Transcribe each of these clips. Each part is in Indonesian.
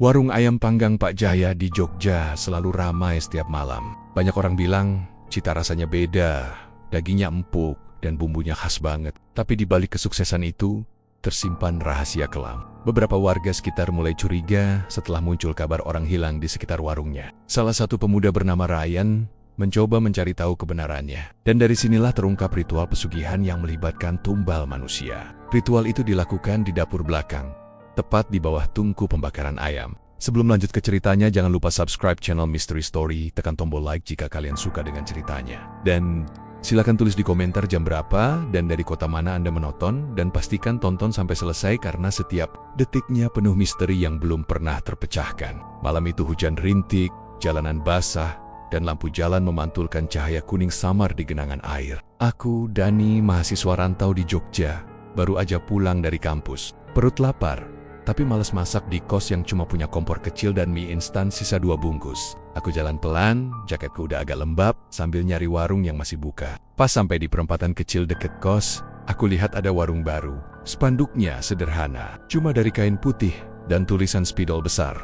Warung ayam panggang Pak Jaya di Jogja selalu ramai setiap malam. Banyak orang bilang cita rasanya beda, dagingnya empuk, dan bumbunya khas banget. Tapi di balik kesuksesan itu, tersimpan rahasia kelam. Beberapa warga sekitar mulai curiga setelah muncul kabar orang hilang di sekitar warungnya. Salah satu pemuda bernama Ryan mencoba mencari tahu kebenarannya. Dan dari sinilah terungkap ritual pesugihan yang melibatkan tumbal manusia. Ritual itu dilakukan di dapur belakang, tepat di bawah tungku pembakaran ayam. Sebelum lanjut ke ceritanya, jangan lupa subscribe channel Mystery Story, tekan tombol like jika kalian suka dengan ceritanya. Dan silakan tulis di komentar jam berapa dan dari kota mana Anda menonton, dan pastikan tonton sampai selesai karena setiap detiknya penuh misteri yang belum pernah terpecahkan. Malam itu hujan rintik, jalanan basah, dan lampu jalan memantulkan cahaya kuning samar di genangan air. Aku, Dani, mahasiswa rantau di Jogja, baru aja pulang dari kampus. Perut lapar, tapi malas masak di kos yang cuma punya kompor kecil dan mie instan sisa 2 bungkus. Aku jalan pelan, jaketku udah agak lembab, sambil nyari warung yang masih buka. Pas sampai di perempatan kecil deket kos, aku lihat ada warung baru. Spanduknya sederhana, cuma dari kain putih dan tulisan spidol besar.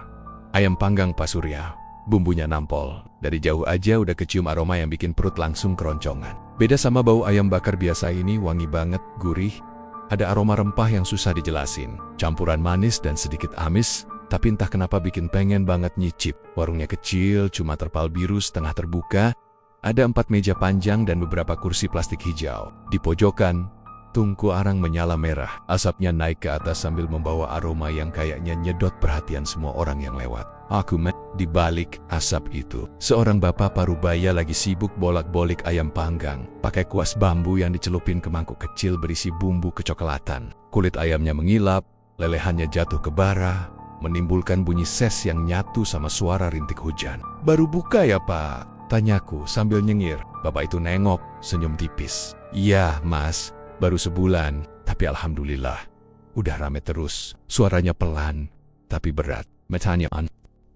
Ayam panggang Pak Surya, bumbunya nampol. Dari jauh aja udah kecium aroma yang bikin perut langsung keroncongan. Beda sama bau ayam bakar biasa, ini wangi banget, gurih. Ada aroma rempah yang susah dijelasin, campuran manis dan sedikit amis, tapi entah kenapa bikin pengen banget nyicip. Warungnya kecil, cuma terpal biru setengah terbuka, ada 4 meja panjang dan beberapa kursi plastik hijau. Di pojokan, tungku arang menyala merah. Asapnya naik ke atas sambil membawa aroma yang kayaknya nyedot perhatian semua orang yang lewat. Aku di balik asap itu, seorang bapak parubaya lagi sibuk bolak-balik ayam panggang, pakai kuas bambu yang dicelupin ke mangkuk kecil berisi bumbu kecoklatan. Kulit ayamnya mengilap, lelehannya jatuh ke bara, menimbulkan bunyi ses yang nyatu sama suara rintik hujan. "Baru buka ya, Pak?" tanyaku sambil nyengir. Bapak itu nengok, senyum tipis. "Iya, Mas, baru sebulan, tapi alhamdulillah, udah rame terus." Suaranya pelan, tapi berat. Matanya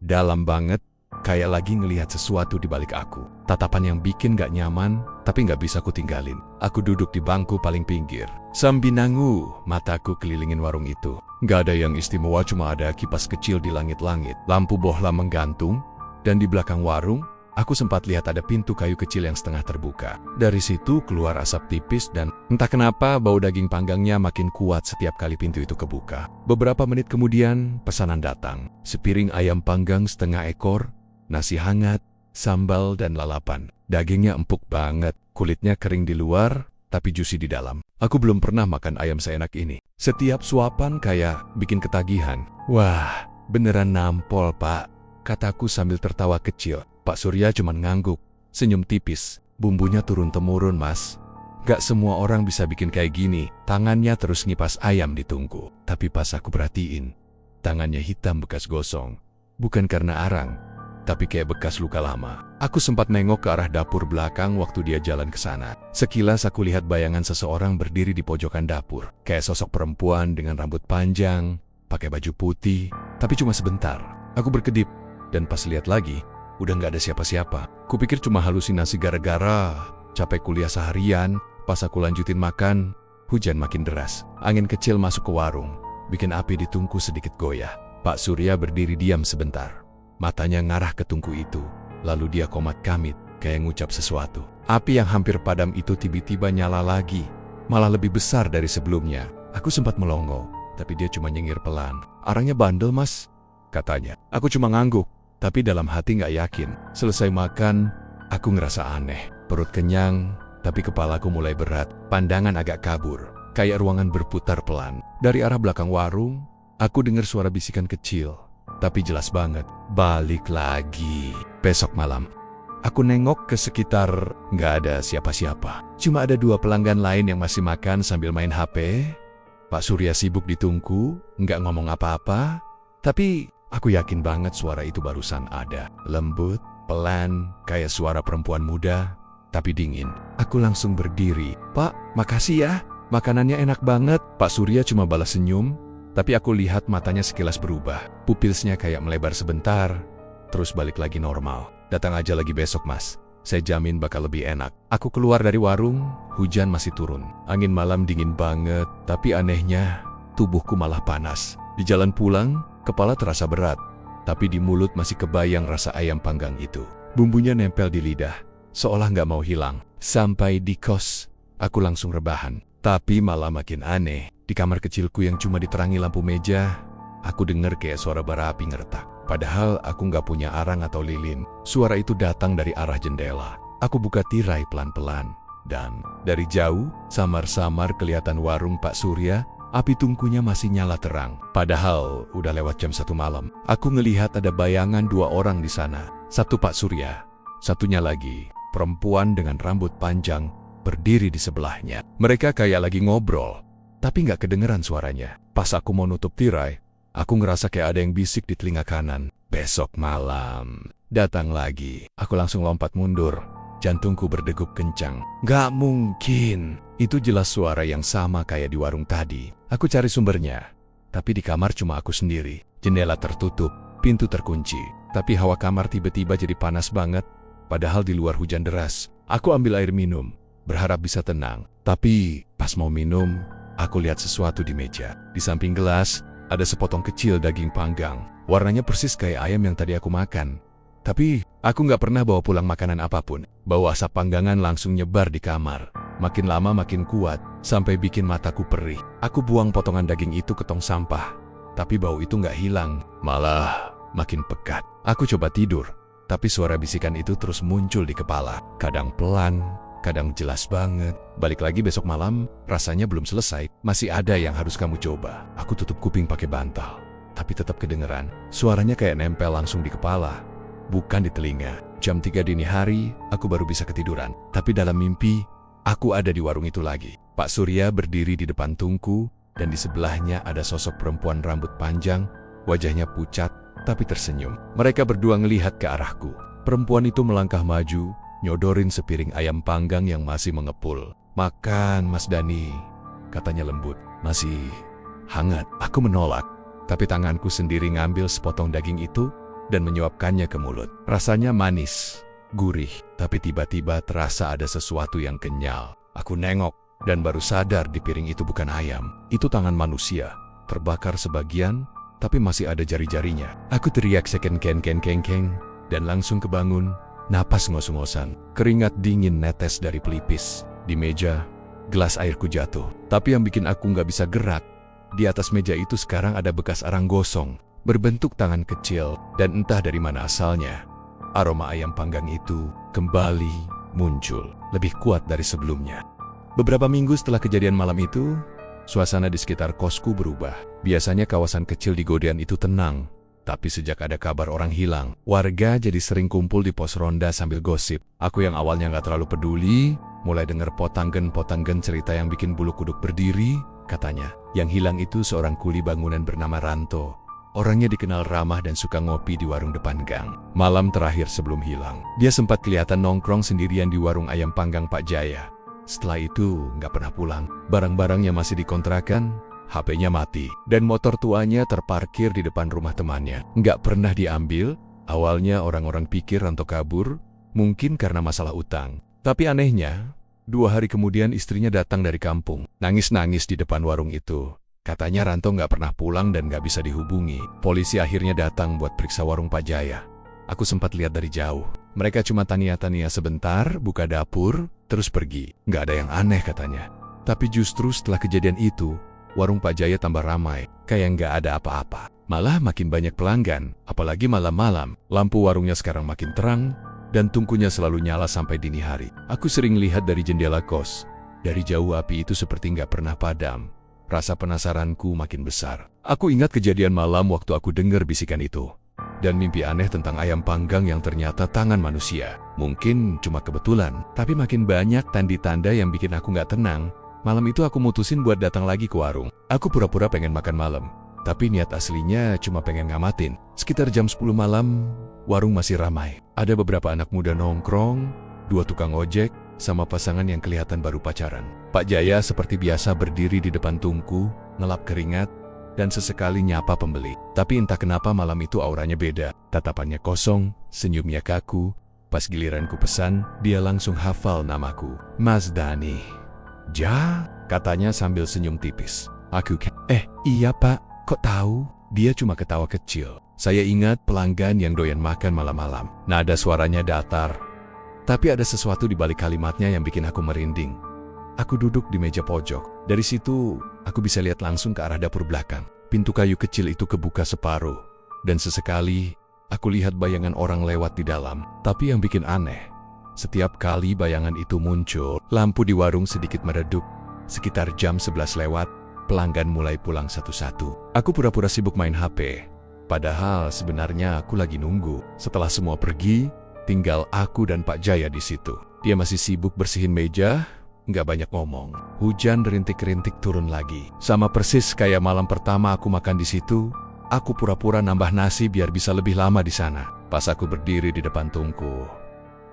dalam banget, kayak lagi ngelihat sesuatu di balik aku. Tatapan yang bikin gak nyaman, tapi gak bisa kutinggalin. Aku duduk di bangku paling pinggir, sambil nangu, mataku kelilingin warung itu. Gak ada yang istimewa, cuma ada kipas kecil di langit-langit. Lampu bohlam menggantung, dan di belakang warung, aku sempat lihat ada pintu kayu kecil yang setengah terbuka. Dari situ keluar asap tipis dan entah kenapa bau daging panggangnya makin kuat setiap kali pintu itu kebuka. Beberapa menit kemudian pesanan datang. Sepiring ayam panggang setengah ekor, nasi hangat, sambal dan lalapan. Dagingnya empuk banget, kulitnya kering di luar, tapi juicy di dalam. Aku belum pernah makan ayam seenak ini. Setiap suapan kayak bikin ketagihan. "Wah, beneran nampol, Pak," kataku sambil tertawa kecil. Pak Surya cuman ngangguk, senyum tipis. "Bumbunya turun-temurun, Mas. Gak semua orang bisa bikin kayak gini." Tangannya terus ngipas ayam di tungku. Tapi pas aku perhatiin, tangannya hitam bekas gosong. Bukan karena arang, tapi kayak bekas luka lama. Aku sempat nengok ke arah dapur belakang waktu dia jalan ke sana. Sekilas aku lihat bayangan seseorang berdiri di pojokan dapur. Kayak sosok perempuan dengan rambut panjang, pakai baju putih, tapi cuma sebentar. Aku berkedip, dan pas lihat lagi, udah gak ada siapa-siapa. Kupikir cuma halusinasi gara-gara capek kuliah seharian. Pas aku lanjutin makan, hujan makin deras. Angin kecil masuk ke warung, bikin api di tungku sedikit goyah. Pak Surya berdiri diam sebentar. Matanya ngarah ke tungku itu, lalu dia komat kamit, kayak ngucap sesuatu. Api yang hampir padam itu tiba-tiba nyala lagi, malah lebih besar dari sebelumnya. Aku sempat melongo, tapi dia cuma nyengir pelan. "Arangnya bandel, Mas," katanya. Aku cuma ngangguk, tapi dalam hati gak yakin. Selesai makan, aku ngerasa aneh. Perut kenyang, tapi kepalaku mulai berat. Pandangan agak kabur, kayak ruangan berputar pelan. Dari arah belakang warung, aku dengar suara bisikan kecil, tapi jelas banget. "Balik lagi." Besok malam, aku nengok ke sekitar, gak ada siapa-siapa. Cuma ada 2 pelanggan lain yang masih makan sambil main HP. Pak Surya sibuk di tungku, gak ngomong apa-apa, tapi aku yakin banget suara itu barusan ada. Lembut, pelan, kayak suara perempuan muda, tapi dingin. Aku langsung berdiri. "Pak, makasih ya. Makanannya enak banget." Pak Surya cuma balas senyum, tapi aku lihat matanya sekilas berubah. Pupilsnya kayak melebar sebentar, terus balik lagi normal. "Datang aja lagi besok, Mas. Saya jamin bakal lebih enak." Aku keluar dari warung, hujan masih turun. Angin malam dingin banget, tapi anehnya, tubuhku malah panas. Di jalan pulang, kepala terasa berat. tapi di mulut masih kebayang rasa ayam panggang itu. Bumbunya nempel di lidah, seolah nggak mau hilang. Sampai di kos, aku langsung rebahan. Tapi malah makin aneh. Di kamar kecilku yang cuma diterangi lampu meja, aku dengar kayak suara bara api ngeretak. Padahal aku nggak punya arang atau lilin. Suara itu datang dari arah jendela. Aku buka tirai pelan-pelan. Dan dari jauh, samar-samar kelihatan warung Pak Surya. Api tungkunya masih nyala terang. Padahal udah lewat jam 1 malam. Aku ngelihat ada bayangan 2 orang di sana. Satu Pak Surya, satunya lagi perempuan dengan rambut panjang berdiri di sebelahnya. Mereka kayak lagi ngobrol, tapi nggak kedengeran suaranya. Pas aku mau nutup tirai, aku ngerasa kayak ada yang bisik di telinga kanan. Besok malam datang lagi. Aku langsung lompat mundur. Jantungku berdegup kencang. Gak mungkin. Itu jelas suara yang sama kayak di warung tadi. Aku cari sumbernya. Tapi di kamar cuma aku sendiri. Jendela tertutup, pintu terkunci. Tapi hawa kamar tiba-tiba jadi panas banget. Padahal di luar hujan deras. Aku ambil air minum, berharap bisa tenang. Tapi pas mau minum, aku lihat sesuatu di meja. Di samping gelas, ada sepotong kecil daging panggang. Warnanya persis kayak ayam yang tadi aku makan. Tapi aku nggak pernah bawa pulang makanan apapun. Bau asap panggangan langsung nyebar di kamar. Makin lama makin kuat, sampai bikin mataku perih. Aku buang potongan daging itu ke tong sampah. Tapi bau itu nggak hilang, malah makin pekat. Aku coba tidur, tapi suara bisikan itu terus muncul di kepala. Kadang pelan, kadang jelas banget. Balik lagi besok malam, rasanya belum selesai. Masih ada yang harus kamu coba. Aku tutup kuping pakai bantal, tapi tetap kedengeran. Suaranya kayak nempel langsung di kepala, bukan di telinga. Jam 3 dini hari, aku baru bisa ketiduran. Tapi dalam mimpi, aku ada di warung itu lagi. Pak Surya berdiri di depan tungku, dan di sebelahnya ada sosok perempuan rambut panjang, wajahnya pucat, tapi tersenyum. Mereka berdua ngelihat ke arahku. Perempuan itu melangkah maju, nyodorin sepiring ayam panggang yang masih mengepul. Makan, Mas Dani, katanya lembut. Masih hangat. Aku menolak, tapi tanganku sendiri ngambil sepotong daging itu, dan menyuapkannya ke mulut. Rasanya manis, gurih, tapi tiba-tiba terasa ada sesuatu yang kenyal. Aku nengok, dan baru sadar di piring itu bukan ayam. Itu tangan manusia, terbakar sebagian, tapi masih ada jari-jarinya. Aku teriak sekeng-keng-keng-keng, dan langsung kebangun, napas ngos-ngosan. Keringat dingin netes dari pelipis. Di meja, gelas airku jatuh. Tapi yang bikin aku nggak bisa gerak, di atas meja itu sekarang ada bekas arang gosong, berbentuk tangan kecil, dan entah dari mana asalnya. Aroma ayam panggang itu kembali muncul, lebih kuat dari sebelumnya. Beberapa minggu setelah kejadian malam itu, suasana di sekitar kosku berubah. Biasanya kawasan kecil di Godean itu tenang, tapi sejak ada kabar orang hilang, warga jadi sering kumpul di pos ronda sambil gosip. Aku yang awalnya nggak terlalu peduli, mulai denger potanggen-potanggen cerita yang bikin bulu kuduk berdiri. Katanya, yang hilang itu seorang kuli bangunan bernama Ranto. Orangnya dikenal ramah dan suka ngopi di warung depan gang. Malam terakhir sebelum hilang, dia sempat kelihatan nongkrong sendirian di warung ayam panggang Pak Jaya. Setelah itu, nggak pernah pulang. Barang-barangnya masih dikontrakan, HP-nya mati, dan motor tuanya terparkir di depan rumah temannya. Nggak pernah diambil. Awalnya orang-orang pikir Ranto kabur, mungkin karena masalah utang. Tapi anehnya, 2 hari kemudian istrinya datang dari kampung, nangis-nangis di depan warung itu. Katanya Ranto nggak pernah pulang dan nggak bisa dihubungi. Polisi akhirnya datang buat periksa warung Pak Jaya. Aku sempat lihat dari jauh. Mereka cuma tania-tania sebentar, buka dapur, terus pergi. Nggak ada yang aneh katanya. Tapi justru setelah kejadian itu, warung Pak Jaya tambah ramai, kayak nggak ada apa-apa. Malah makin banyak pelanggan, apalagi malam-malam. Lampu warungnya sekarang makin terang, dan tungkunya selalu nyala sampai dini hari. Aku sering lihat dari jendela kos. Dari jauh api itu seperti nggak pernah padam. Rasa penasaranku makin besar. Aku ingat kejadian malam waktu aku dengar bisikan itu. Dan mimpi aneh tentang ayam panggang yang ternyata tangan manusia. Mungkin cuma kebetulan, tapi makin banyak tanda-tanda yang bikin aku nggak tenang. Malam itu aku mutusin buat datang lagi ke warung. Aku pura-pura pengen makan malam, tapi niat aslinya cuma pengen ngamatin. Sekitar jam 10 malam, warung masih ramai. Ada beberapa anak muda nongkrong, 2 tukang ojek, sama pasangan yang kelihatan baru pacaran. Pak Jaya seperti biasa berdiri di depan tungku, ngelap keringat, dan sesekali nyapa pembeli. Tapi entah kenapa malam itu auranya beda. Tatapannya kosong, senyumnya kaku. Pas giliranku pesan, dia langsung hafal namaku. Mas Dani. Ja, katanya sambil senyum tipis. Aku iya Pak, kok tahu? Dia cuma ketawa kecil. Saya ingat pelanggan yang doyan makan malam-malam. Nada suaranya datar, tapi ada sesuatu di balik kalimatnya yang bikin aku merinding. Aku duduk di meja pojok. Dari situ, aku bisa lihat langsung ke arah dapur belakang. Pintu kayu kecil itu kebuka separuh, dan sesekali aku lihat bayangan orang lewat di dalam. Tapi yang bikin aneh, setiap kali bayangan itu muncul, lampu di warung sedikit meredup. Sekitar jam 11 lewat, pelanggan mulai pulang satu-satu. Aku pura-pura sibuk main HP, padahal sebenarnya aku lagi nunggu. Setelah semua pergi, tinggal aku dan Pak Jaya di situ. Dia masih sibuk bersihin meja, nggak banyak ngomong. Hujan rintik-rintik turun lagi. Sama persis kayak malam pertama aku makan di situ, aku pura-pura nambah nasi biar bisa lebih lama di sana. Pas aku berdiri di depan tungku,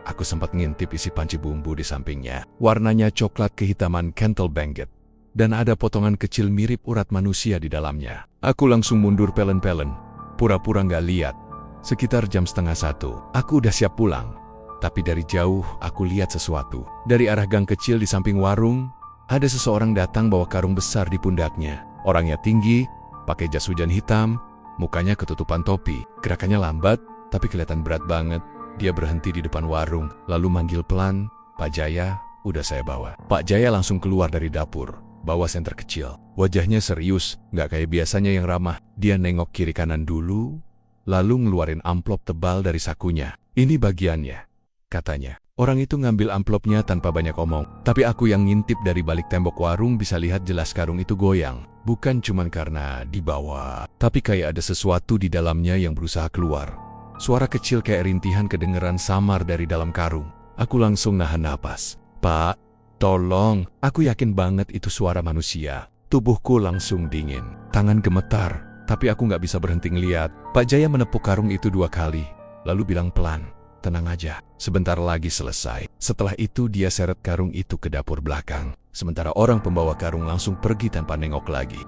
aku sempat ngintip isi panci bumbu di sampingnya. Warnanya coklat kehitaman kental banget, dan ada potongan kecil mirip urat manusia di dalamnya. Aku langsung mundur pelen-pelen, pura-pura nggak lihat. Sekitar jam 12:30, aku udah siap pulang. Tapi dari jauh aku lihat sesuatu. Dari arah gang kecil di samping warung, ada seseorang datang bawa karung besar di pundaknya. Orangnya tinggi, pakai jas hujan hitam, mukanya ketutupan topi. Gerakannya lambat, tapi kelihatan berat banget. Dia berhenti di depan warung, lalu manggil pelan, "Pak Jaya, udah saya bawa." Pak Jaya langsung keluar dari dapur, bawa senter kecil. Wajahnya serius, nggak kayak biasanya yang ramah. Dia nengok kiri kanan dulu, lalu ngeluarin amplop tebal dari sakunya. "Ini bagiannya," katanya. Orang itu ngambil amplopnya tanpa banyak omong. Tapi aku yang ngintip dari balik tembok warung bisa lihat jelas karung itu goyang. Bukan cuma karena dibawa, tapi kayak ada sesuatu di dalamnya yang berusaha keluar. Suara kecil kayak rintihan kedengeran samar dari dalam karung. Aku langsung nahan napas. "Pak, tolong." Aku yakin banget itu suara manusia. Tubuhku langsung dingin. Tangan gemetar, tapi aku nggak bisa berhenti ngeliat. Pak Jaya menepuk karung itu 2 kali, lalu bilang pelan, "Tenang aja, sebentar lagi selesai." Setelah itu dia seret karung itu ke dapur belakang. Sementara orang pembawa karung langsung pergi tanpa nengok lagi.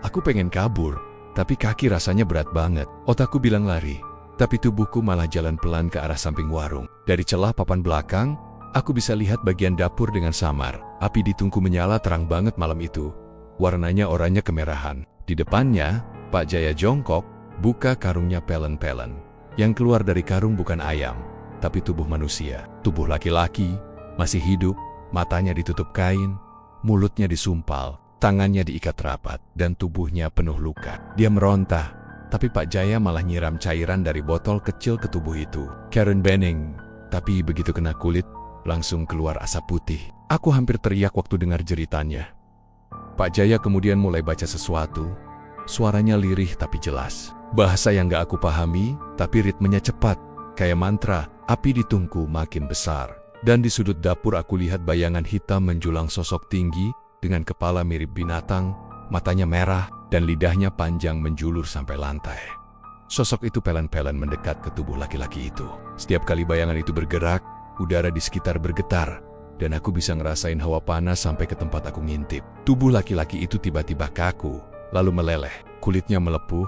Aku pengen kabur, tapi kaki rasanya berat banget. Otakku bilang lari, tapi tubuhku malah jalan pelan ke arah samping warung. Dari celah papan belakang, aku bisa lihat bagian dapur dengan samar. Api di tungku menyala terang banget malam itu. Warnanya oranye kemerahan. Di depannya, Pak Jaya jongkok, buka karungnya pelen-pelen. Yang keluar dari karung bukan ayam, tapi tubuh manusia. Tubuh laki-laki, masih hidup, matanya ditutup kain, mulutnya disumpal, tangannya diikat rapat, dan tubuhnya penuh luka. Dia meronta, tapi Pak Jaya malah nyiram cairan dari botol kecil ke tubuh itu. Karen Benning, tapi begitu kena kulit, langsung keluar asap putih. Aku hampir teriak waktu dengar jeritannya. Pak Jaya kemudian mulai baca sesuatu. Suaranya lirih tapi jelas. Bahasa yang gak aku pahami, tapi ritmenya cepat. Kayak mantra. Api di tungku makin besar. Dan di sudut dapur aku lihat bayangan hitam menjulang sosok tinggi, dengan kepala mirip binatang, matanya merah, dan lidahnya panjang menjulur sampai lantai. Sosok itu pelan-pelan mendekat ke tubuh laki-laki itu. Setiap kali bayangan itu bergerak, udara di sekitar bergetar, dan aku bisa ngerasain hawa panas sampai ke tempat aku ngintip. Tubuh laki-laki itu tiba-tiba kaku, lalu meleleh. Kulitnya melepuh,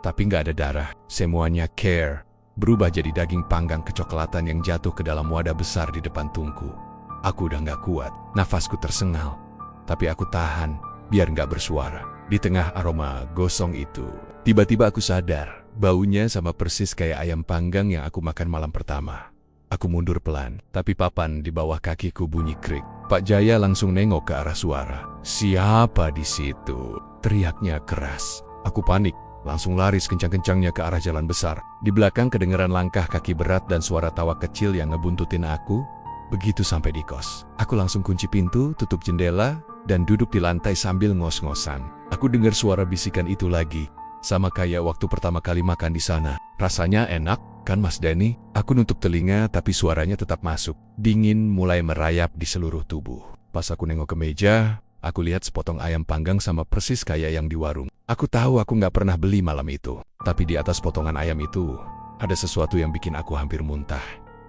tapi nggak ada darah. Semuanya care, berubah jadi daging panggang kecoklatan yang jatuh ke dalam wadah besar di depan tungku. Aku udah nggak kuat, nafasku tersengal, tapi aku tahan biar nggak bersuara. Di tengah aroma gosong itu, tiba-tiba aku sadar, baunya sama persis kayak ayam panggang yang aku makan malam pertama. Aku mundur pelan, tapi papan di bawah kakiku bunyi krik. Pak Jaya langsung nengok ke arah suara. "Siapa di situ?" Teriaknya keras. Aku panik, langsung lari sekencang-kencangnya ke arah jalan besar. Di belakang kedengeran langkah kaki berat dan suara tawa kecil yang ngebuntutin aku. Begitu sampai di kos, aku langsung kunci pintu, tutup jendela, dan duduk di lantai sambil ngos-ngosan. Aku dengar suara bisikan itu lagi, sama kayak waktu pertama kali makan di sana. "Rasanya enak, kan Mas Denny?" Aku nutup telinga tapi suaranya tetap masuk. Dingin mulai merayap di seluruh tubuh. Pas aku nengok ke meja, aku lihat sepotong ayam panggang sama persis kayak yang di warung. Aku tahu aku nggak pernah beli malam itu. Tapi di atas potongan ayam itu, ada sesuatu yang bikin aku hampir muntah.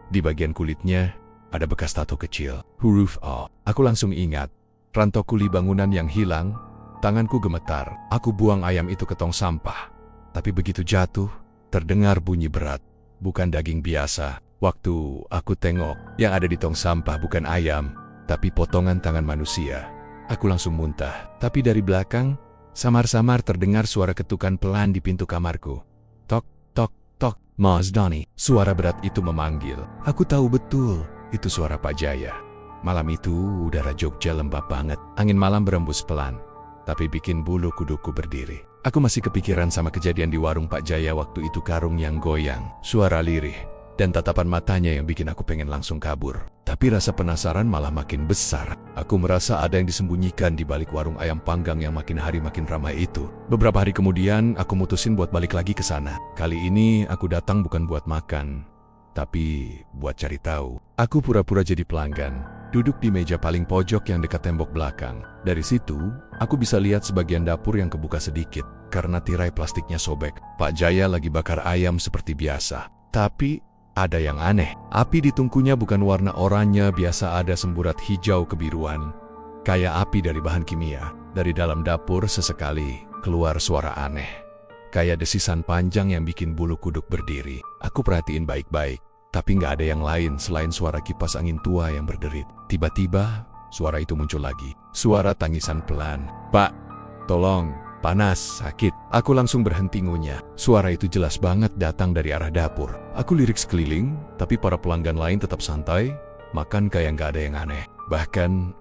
Di bagian kulitnya, ada bekas tato kecil, huruf O. Aku langsung ingat, ranto kuli bangunan yang hilang. Tanganku gemetar. Aku buang ayam itu ke tong sampah. Tapi begitu jatuh, terdengar bunyi berat. Bukan daging biasa. Waktu aku tengok, yang ada di tong sampah bukan ayam, tapi potongan tangan manusia. Aku langsung muntah. Tapi dari belakang, samar-samar terdengar suara ketukan pelan di pintu kamarku. Tok, tok. Tok, Mas Donny. Suara berat itu memanggil. Aku tahu betul, itu suara Pak Jaya. Malam itu udara Jogja lembab banget. Angin malam berembus pelan, tapi bikin bulu kuduku berdiri. Aku masih kepikiran sama kejadian di warung Pak Jaya waktu itu, karung yang goyang, suara lirih, dan tatapan matanya yang bikin aku pengen langsung kabur. Tapi rasa penasaran malah makin besar. Aku merasa ada yang disembunyikan di balik warung ayam panggang yang makin hari makin ramai itu. Beberapa hari kemudian, aku mutusin buat balik lagi ke sana. Kali ini aku datang bukan buat makan, tapi buat cari tahu. Aku pura-pura jadi pelanggan, duduk di meja paling pojok yang dekat tembok belakang. Dari situ, aku bisa lihat sebagian dapur yang kebuka sedikit karena tirai plastiknya sobek. Pak Jaya lagi bakar ayam seperti biasa. Tapi ada yang aneh. Api di tungkunya bukan warna oranye biasa, ada semburat hijau kebiruan, kayak api dari bahan kimia. Dari dalam dapur sesekali keluar suara aneh, kayak desisan panjang yang bikin bulu kuduk berdiri. Aku perhatiin baik-baik, tapi nggak ada yang lain selain suara kipas angin tua yang berderit. Tiba-tiba, suara itu muncul lagi. Suara tangisan pelan. "Pak, tolong, panas, sakit." Aku langsung berhenti ngunyah. Suara itu jelas banget datang dari arah dapur. Aku lirik sekeliling, tapi para pelanggan lain tetap santai, makan kayak nggak ada yang aneh. Bahkan,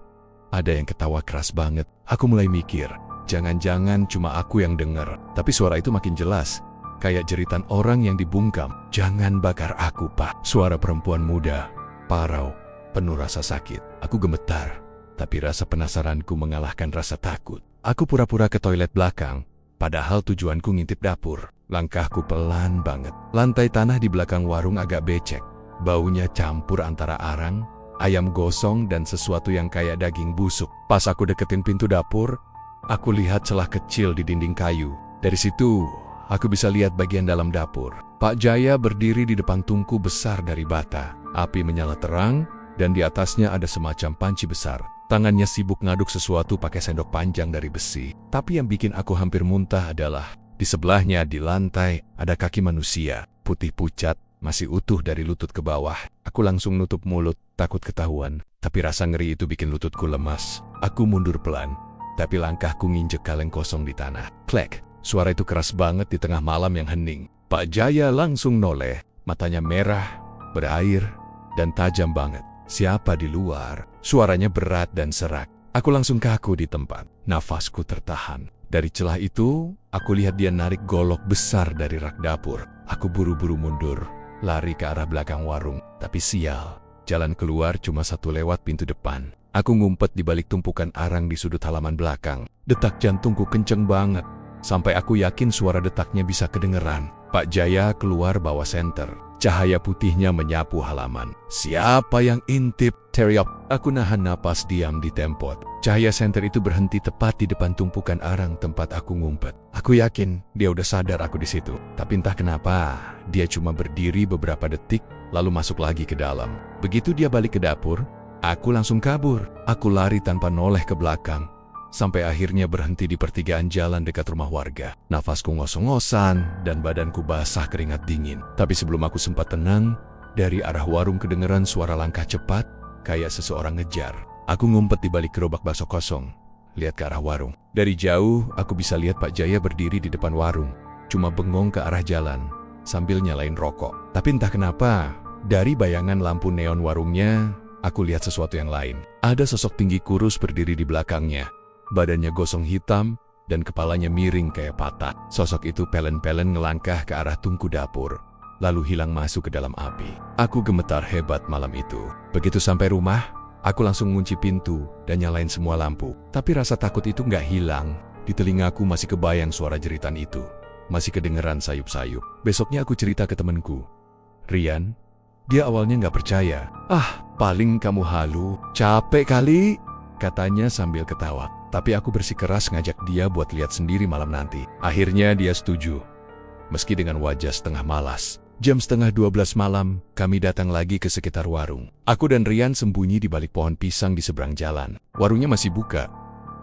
ada yang ketawa keras banget. Aku mulai mikir, jangan-jangan cuma aku yang denger. Tapi suara itu makin jelas, kayak jeritan orang yang dibungkam. "Jangan bakar aku, Pak." Suara perempuan muda, parau, penuh rasa sakit. Aku gemetar, tapi rasa penasaranku mengalahkan rasa takut. Aku pura-pura ke toilet belakang, padahal tujuanku ngintip dapur. Langkahku pelan banget. Lantai tanah di belakang warung agak becek. Baunya campur antara arang, ayam gosong, dan sesuatu yang kayak daging busuk. Pas aku deketin pintu dapur, aku lihat celah kecil di dinding kayu. Dari situ, aku bisa lihat bagian dalam dapur. Pak Jaya berdiri di depan tungku besar dari bata. Api menyala terang, dan di atasnya ada semacam panci besar. Tangannya sibuk ngaduk sesuatu pakai sendok panjang dari besi. Tapi yang bikin aku hampir muntah adalah di sebelahnya di lantai ada kaki manusia, putih pucat, masih utuh dari lutut ke bawah. Aku langsung nutup mulut, takut ketahuan. Tapi rasa ngeri itu bikin lututku lemas. Aku mundur pelan, tapi langkahku nginjek kaleng kosong di tanah. Klek, suara itu keras banget di tengah malam yang hening. Pak Jaya langsung noleh, matanya merah, berair, dan tajam banget. "Siapa di luar?" Suaranya berat dan serak. Aku langsung kaku di tempat. Nafasku tertahan. Dari celah itu, aku lihat dia narik golok besar dari rak dapur. Aku buru-buru mundur, lari ke arah belakang warung. Tapi sial, jalan keluar cuma satu lewat pintu depan. Aku ngumpet di balik tumpukan arang di sudut halaman belakang. Detak jantungku kenceng banget, sampai aku yakin suara detaknya bisa kedengeran. Pak Jaya keluar bawa senter. Cahaya putihnya menyapu halaman. "Siapa yang intip?" teriak. Aku nahan napas diam di tempot. Cahaya senter itu berhenti tepat di depan tumpukan arang tempat aku ngumpet. Aku yakin dia udah sadar aku di situ. Tapi entah kenapa, dia cuma berdiri beberapa detik, lalu masuk lagi ke dalam. Begitu dia balik ke dapur, aku langsung kabur. Aku lari tanpa noleh ke belakang, sampai akhirnya berhenti di pertigaan jalan dekat rumah warga. Nafasku ngos-ngosan dan badanku basah keringat dingin. Tapi sebelum aku sempat tenang, dari arah warung kedengeran suara langkah cepat, kayak seseorang ngejar. Aku ngumpet di balik gerobak bakso kosong, lihat ke arah warung. Dari jauh, aku bisa lihat Pak Jaya berdiri di depan warung, cuma bengong ke arah jalan, sambil nyalain rokok. Tapi entah kenapa, dari bayangan lampu neon warungnya, aku lihat sesuatu yang lain. Ada sosok tinggi kurus berdiri di belakangnya. Badannya gosong hitam, dan kepalanya miring kayak patah. Sosok itu pelen-pelen ngelangkah ke arah tungku dapur, lalu hilang masuk ke dalam api. Aku gemetar hebat malam itu. Begitu sampai rumah, aku langsung ngunci pintu dan nyalain semua lampu. Tapi rasa takut itu nggak hilang. Di telingaku masih kebayang suara jeritan itu. Masih kedengeran sayup-sayup. Besoknya aku cerita ke temenku, Rian. Dia awalnya nggak percaya. "Ah, paling kamu halu. Capek kali," katanya sambil ketawa. Tapi aku bersikeras ngajak dia buat lihat sendiri malam nanti. Akhirnya dia setuju, meski dengan wajah setengah malas. Jam 11:30 malam, kami datang lagi ke sekitar warung. Aku dan Rian sembunyi di balik pohon pisang di seberang jalan. Warungnya masih buka,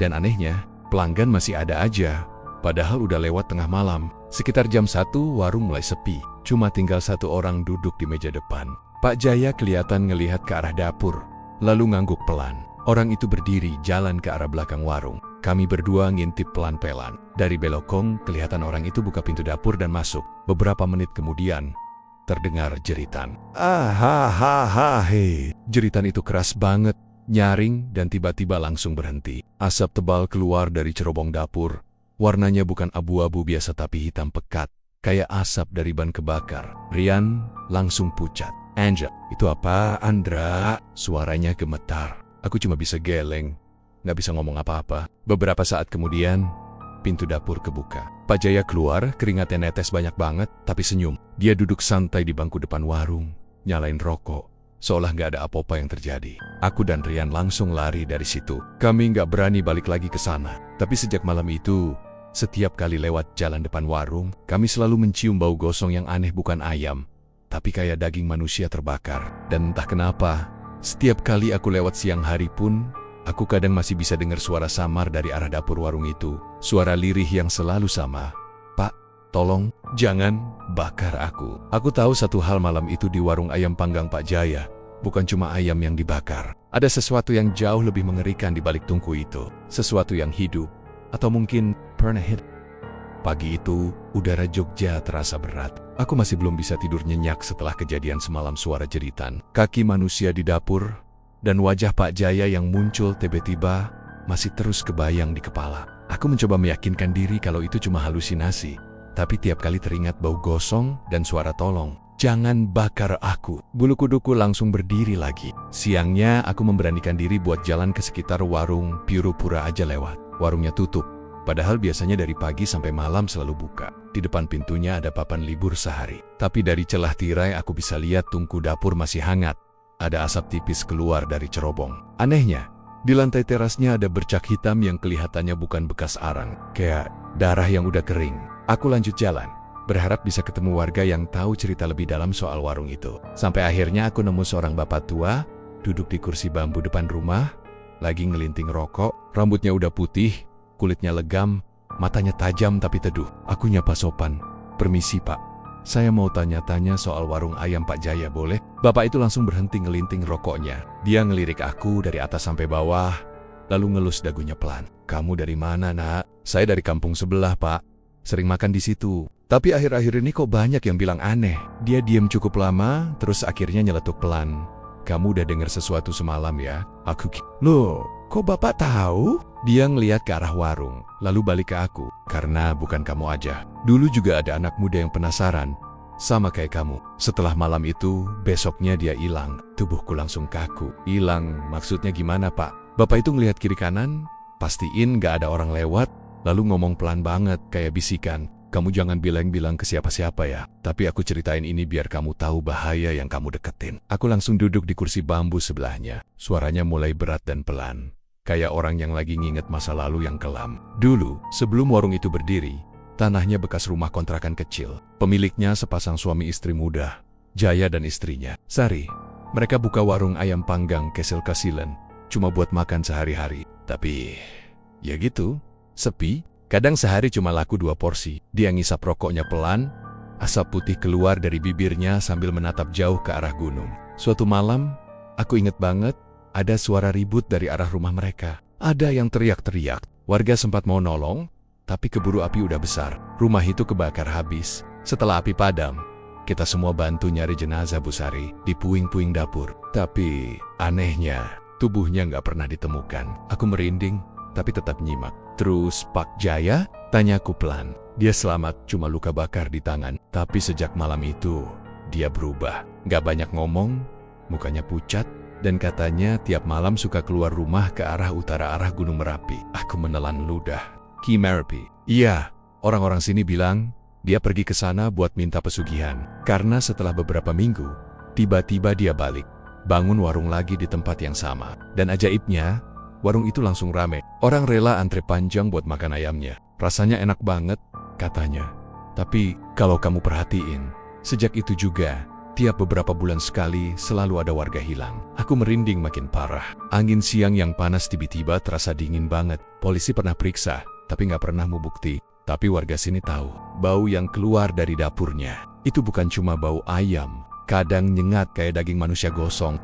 dan anehnya, pelanggan masih ada aja. Padahal udah lewat tengah malam. Sekitar jam 1, warung mulai sepi. Cuma tinggal satu orang duduk di meja depan. Pak Jaya kelihatan ngelihat ke arah dapur, lalu ngangguk pelan. Orang itu berdiri jalan ke arah belakang warung. Kami berdua ngintip pelan-pelan. Dari belokong, kelihatan orang itu buka pintu dapur dan masuk. Beberapa menit kemudian, terdengar jeritan. He. Jeritan itu keras banget, nyaring dan tiba-tiba langsung berhenti. Asap tebal keluar dari cerobong dapur. Warnanya bukan abu-abu biasa tapi hitam pekat, kayak asap dari ban kebakar. Rian langsung pucat. Angel, itu apa, Andra? Suaranya gemetar. Aku cuma bisa geleng, nggak bisa ngomong apa-apa. Beberapa saat kemudian, pintu dapur kebuka. Pak Jaya keluar, keringatnya netes banyak banget, tapi senyum. Dia duduk santai di bangku depan warung, nyalain rokok, seolah nggak ada apa-apa yang terjadi. Aku dan Rian langsung lari dari situ. Kami nggak berani balik lagi ke sana. Tapi sejak malam itu, setiap kali lewat jalan depan warung, kami selalu mencium bau gosong yang aneh, bukan ayam, tapi kayak daging manusia terbakar. Dan entah kenapa, setiap kali aku lewat siang hari pun, aku kadang masih bisa dengar suara samar dari arah dapur warung itu. Suara lirih yang selalu sama. Pak, tolong, jangan bakar aku. Aku tahu satu hal, malam itu di warung ayam panggang Pak Jaya, bukan cuma ayam yang dibakar. Ada sesuatu yang jauh lebih mengerikan di balik tungku itu. Sesuatu yang hidup, atau mungkin pernah hidup. Pagi itu, udara Jogja terasa berat. Aku masih belum bisa tidur nyenyak setelah kejadian semalam. Suara jeritan, kaki manusia di dapur, dan wajah Pak Jaya yang muncul tiba-tiba masih terus kebayang di kepala. Aku mencoba meyakinkan diri kalau itu cuma halusinasi, tapi tiap kali teringat bau gosong dan suara tolong, jangan bakar aku, bulu kuduku langsung berdiri lagi. Siangnya aku memberanikan diri buat jalan ke sekitar warung, pura-pura aja lewat. Warungnya tutup, padahal biasanya dari pagi sampai malam selalu buka. Di depan pintunya ada papan libur sehari. Tapi dari celah tirai aku bisa lihat tungku dapur masih hangat. Ada asap tipis keluar dari cerobong. Anehnya, di lantai terasnya ada bercak hitam yang kelihatannya bukan bekas arang, kayak darah yang udah kering. Aku lanjut jalan, berharap bisa ketemu warga yang tahu cerita lebih dalam soal warung itu. Sampai akhirnya aku nemu seorang bapak tua, duduk di kursi bambu depan rumah, lagi ngelinting rokok. Rambutnya udah putih, kulitnya legam, matanya tajam tapi teduh. Aku nyapa sopan, "Permisi Pak, saya mau tanya-tanya soal warung ayam Pak Jaya, boleh?" Bapak itu langsung berhenti ngelinting rokoknya. Dia ngelirik aku dari atas sampai bawah, lalu ngelus dagunya pelan. "Kamu dari mana, Nak?" "Saya dari kampung sebelah, Pak. Sering makan di situ. Tapi akhir-akhir ini kok banyak yang bilang aneh." Dia diam cukup lama, terus akhirnya nyeletuk pelan. "Kamu udah dengar sesuatu semalam ya?" "Loh, kok Bapak tahu?" Dia ngeliat ke arah warung, lalu balik ke aku. "Karena bukan kamu aja. Dulu juga ada anak muda yang penasaran, sama kayak kamu. Setelah malam itu, besoknya dia hilang." Tubuhku langsung kaku. "Hilang? Maksudnya gimana, Pak?" Bapak itu ngelihat kiri kanan, pastiin gak ada orang lewat, lalu ngomong pelan banget, kayak bisikan, "Kamu jangan bilang-bilang ke siapa-siapa ya. Tapi aku ceritain ini biar kamu tahu bahaya yang kamu deketin." Aku langsung duduk di kursi bambu sebelahnya. Suaranya mulai berat dan pelan, kayak orang yang lagi nginget masa lalu yang kelam. Dulu, sebelum warung itu berdiri, tanahnya bekas rumah kontrakan kecil. Pemiliknya sepasang suami istri muda, Jaya dan istrinya, Sari. Mereka buka warung ayam panggang kesel-kasilen, cuma buat makan sehari-hari. Tapi, ya gitu, sepi. Kadang sehari cuma laku 2 porsi. Dia ngisap rokoknya pelan, asap putih keluar dari bibirnya sambil menatap jauh ke arah gunung. Suatu malam, aku inget banget, ada suara ribut dari arah rumah mereka. Ada yang teriak-teriak. Warga sempat mau nolong, tapi keburu api udah besar. Rumah itu kebakar habis. Setelah api padam, kita semua bantu nyari jenazah Bu Sari di puing-puing dapur. Tapi anehnya, tubuhnya nggak pernah ditemukan. Aku merinding, tapi tetap nyimak. "Terus Pak Jaya?" tanyaku pelan. "Dia selamat, cuma luka bakar di tangan. Tapi sejak malam itu, dia berubah. Nggak banyak ngomong, mukanya pucat, dan katanya tiap malam suka keluar rumah ke arah utara, arah Gunung Merapi." Aku menelan ludah. "Ki Merapi?" "Iya, orang-orang sini bilang dia pergi ke sana buat minta pesugihan. Karena setelah beberapa minggu, tiba-tiba dia balik, bangun warung lagi di tempat yang sama. Dan ajaibnya, warung itu langsung rame. Orang rela antre panjang buat makan ayamnya. Rasanya enak banget," katanya. "Tapi kalau kamu perhatiin, sejak itu juga, tiap beberapa bulan sekali selalu ada warga hilang." Aku merinding makin parah. Angin siang yang panas tiba-tiba terasa dingin banget. Polisi pernah periksa, tapi nggak pernah mau bukti. Tapi warga sini tahu, bau yang keluar dari dapurnya itu bukan cuma bau ayam, kadang nyengat kayak daging manusia gosong.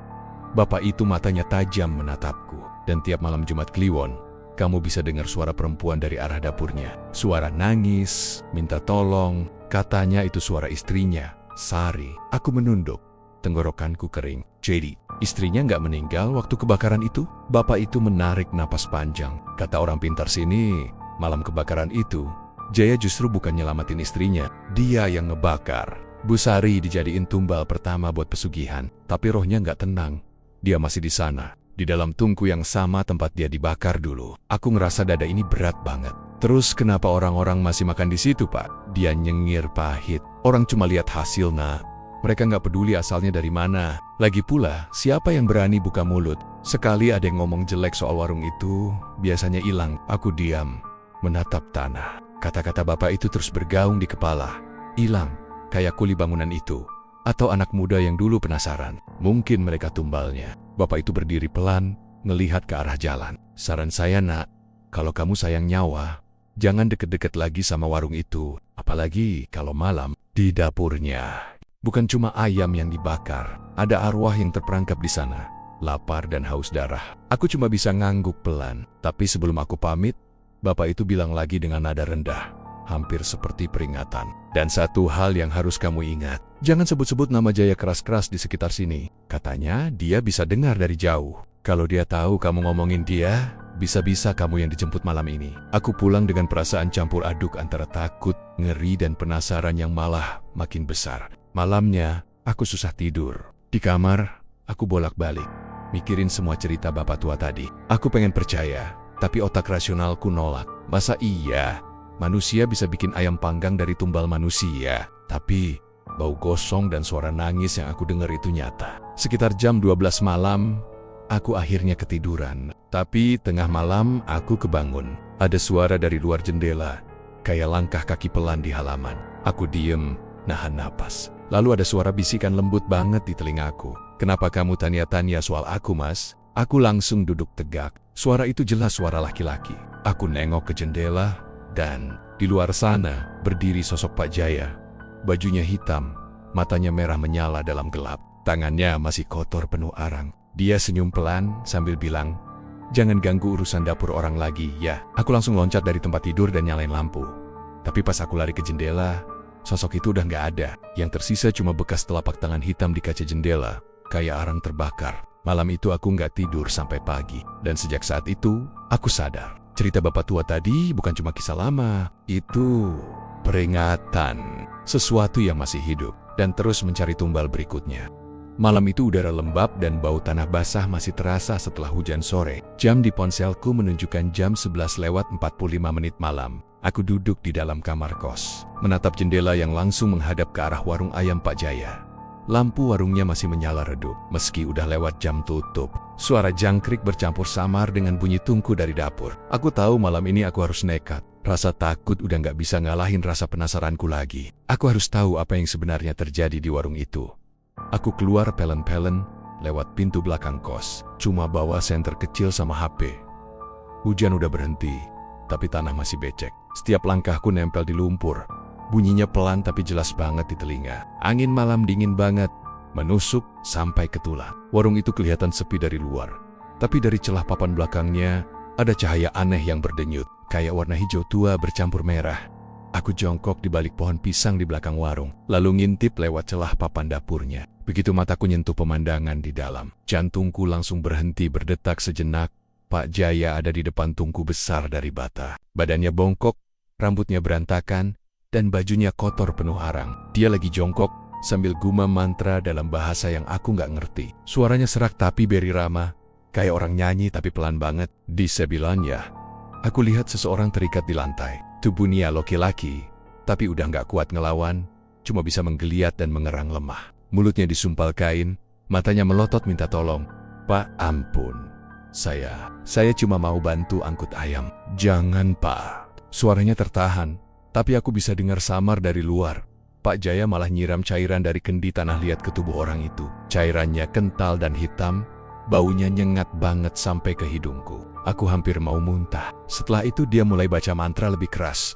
Bapak itu matanya tajam menatapku, dan tiap malam Jumat Kliwon, kamu bisa dengar suara perempuan dari arah dapurnya. Suara nangis, minta tolong, katanya itu suara istrinya, Sari. Aku menunduk, tenggorokanku kering. Jadi, istrinya nggak meninggal waktu kebakaran itu? Bapak itu menarik napas panjang. Kata orang pintar sini, malam kebakaran itu, Jaya justru bukan nyelamatin istrinya, dia yang ngebakar. Bu Sari dijadiin tumbal pertama buat pesugihan, tapi rohnya nggak tenang. Dia masih di sana, di dalam tungku yang sama tempat dia dibakar dulu. Aku ngerasa dada ini berat banget. Terus kenapa orang-orang masih makan di situ, Pak? Dia nyengir pahit. Orang cuma lihat hasil, nak. Mereka nggak peduli asalnya dari mana. Lagi pula, siapa yang berani buka mulut? Sekali ada yang ngomong jelek soal warung itu, biasanya hilang. Aku diam, menatap tanah. Kata-kata bapak itu terus bergaung di kepala. Hilang, kayak kuli bangunan itu. Atau anak muda yang dulu penasaran. Mungkin mereka tumbalnya. Bapak itu berdiri pelan, ngelihat ke arah jalan. Saran saya, nak, kalau kamu sayang nyawa, jangan deket-deket lagi sama warung itu. Apalagi kalau malam, di dapurnya. Bukan cuma ayam yang dibakar, ada arwah yang terperangkap di sana. Lapar dan haus darah. Aku cuma bisa ngangguk pelan. Tapi sebelum aku pamit, bapak itu bilang lagi dengan nada rendah, hampir seperti peringatan. Dan satu hal yang harus kamu ingat, jangan sebut-sebut nama Jaya keras-keras di sekitar sini. Katanya dia bisa dengar dari jauh. Kalau dia tahu kamu ngomongin dia, bisa-bisa kamu yang dijemput malam ini. Aku pulang dengan perasaan campur aduk antara takut, ngeri, dan penasaran yang malah makin besar. Malamnya, aku susah tidur. Di kamar, aku bolak-balik, mikirin semua cerita bapak tua tadi. Aku pengen percaya, tapi otak rasionalku nolak. Masa iya, manusia bisa bikin ayam panggang dari tumbal manusia? Tapi, bau gosong dan suara nangis yang aku dengar itu nyata. Sekitar jam 12 malam, aku akhirnya ketiduran. Tapi tengah malam aku kebangun. Ada suara dari luar jendela, kayak langkah kaki pelan di halaman. Aku diem, nahan napas. Lalu ada suara bisikan lembut banget di telingaku. Kenapa kamu tanya-tanya soal aku, Mas? Aku langsung duduk tegak. Suara itu jelas suara laki-laki. Aku nengok ke jendela, dan di luar sana berdiri sosok Pak Jaya. Bajunya hitam, matanya merah menyala dalam gelap. Tangannya masih kotor penuh arang. Dia senyum pelan sambil bilang, "Jangan ganggu urusan dapur orang lagi, ya." Aku langsung loncat dari tempat tidur dan nyalain lampu. Tapi pas aku lari ke jendela, sosok itu udah nggak ada. Yang tersisa cuma bekas telapak tangan hitam di kaca jendela, kayak arang terbakar. Malam itu aku nggak tidur sampai pagi. Dan sejak saat itu, aku sadar. Cerita bapak tua tadi bukan cuma kisah lama. Itu peringatan. Sesuatu yang masih hidup dan terus mencari tumbal berikutnya. Malam itu udara lembab dan bau tanah basah masih terasa setelah hujan sore. Jam di ponselku menunjukkan jam 11:45 malam. Aku duduk di dalam kamar kos, menatap jendela yang langsung menghadap ke arah warung ayam Pak Jaya. Lampu warungnya masih menyala redup, meski udah lewat jam tutup. Suara jangkrik bercampur samar dengan bunyi tungku dari dapur. Aku tahu malam ini aku harus nekat. Rasa takut udah nggak bisa ngalahin rasa penasaranku lagi. Aku harus tahu apa yang sebenarnya terjadi di warung itu. Aku keluar pelen-pelen lewat pintu belakang kos, cuma bawa senter kecil sama HP. Hujan udah berhenti, tapi tanah masih becek. Setiap langkahku nempel di lumpur. Bunyinya pelan tapi jelas banget di telinga. Angin malam dingin banget, menusuk sampai ke tulang. Warung itu kelihatan sepi dari luar, tapi dari celah papan belakangnya ada cahaya aneh yang berdenyut, kayak warna hijau tua bercampur merah. Aku jongkok di balik pohon pisang di belakang warung, lalu ngintip lewat celah papan dapurnya. Begitu mataku nyentuh pemandangan di dalam, jantungku langsung berhenti berdetak sejenak. Pak Jaya ada di depan tungku besar dari bata. Badannya bongkok, rambutnya berantakan, dan bajunya kotor penuh arang. Dia lagi jongkok sambil gumam mantra dalam bahasa yang aku nggak ngerti. Suaranya serak tapi beri ramah, kayak orang nyanyi tapi pelan banget. Di sebelahnya, aku lihat seseorang terikat di lantai. Tubuhnya laki-laki, tapi udah nggak kuat ngelawan, cuma bisa menggeliat dan mengerang lemah. Mulutnya disumpal kain, matanya melotot minta tolong. "Pak, ampun. Saya cuma mau bantu angkut ayam." "Jangan, Pak." Suaranya tertahan, tapi aku bisa dengar samar dari luar. Pak Jaya malah nyiram cairan dari kendi tanah liat ke tubuh orang itu. Cairannya kental dan hitam, baunya nyengat banget sampai ke hidungku. Aku hampir mau muntah. Setelah itu dia mulai baca mantra lebih keras.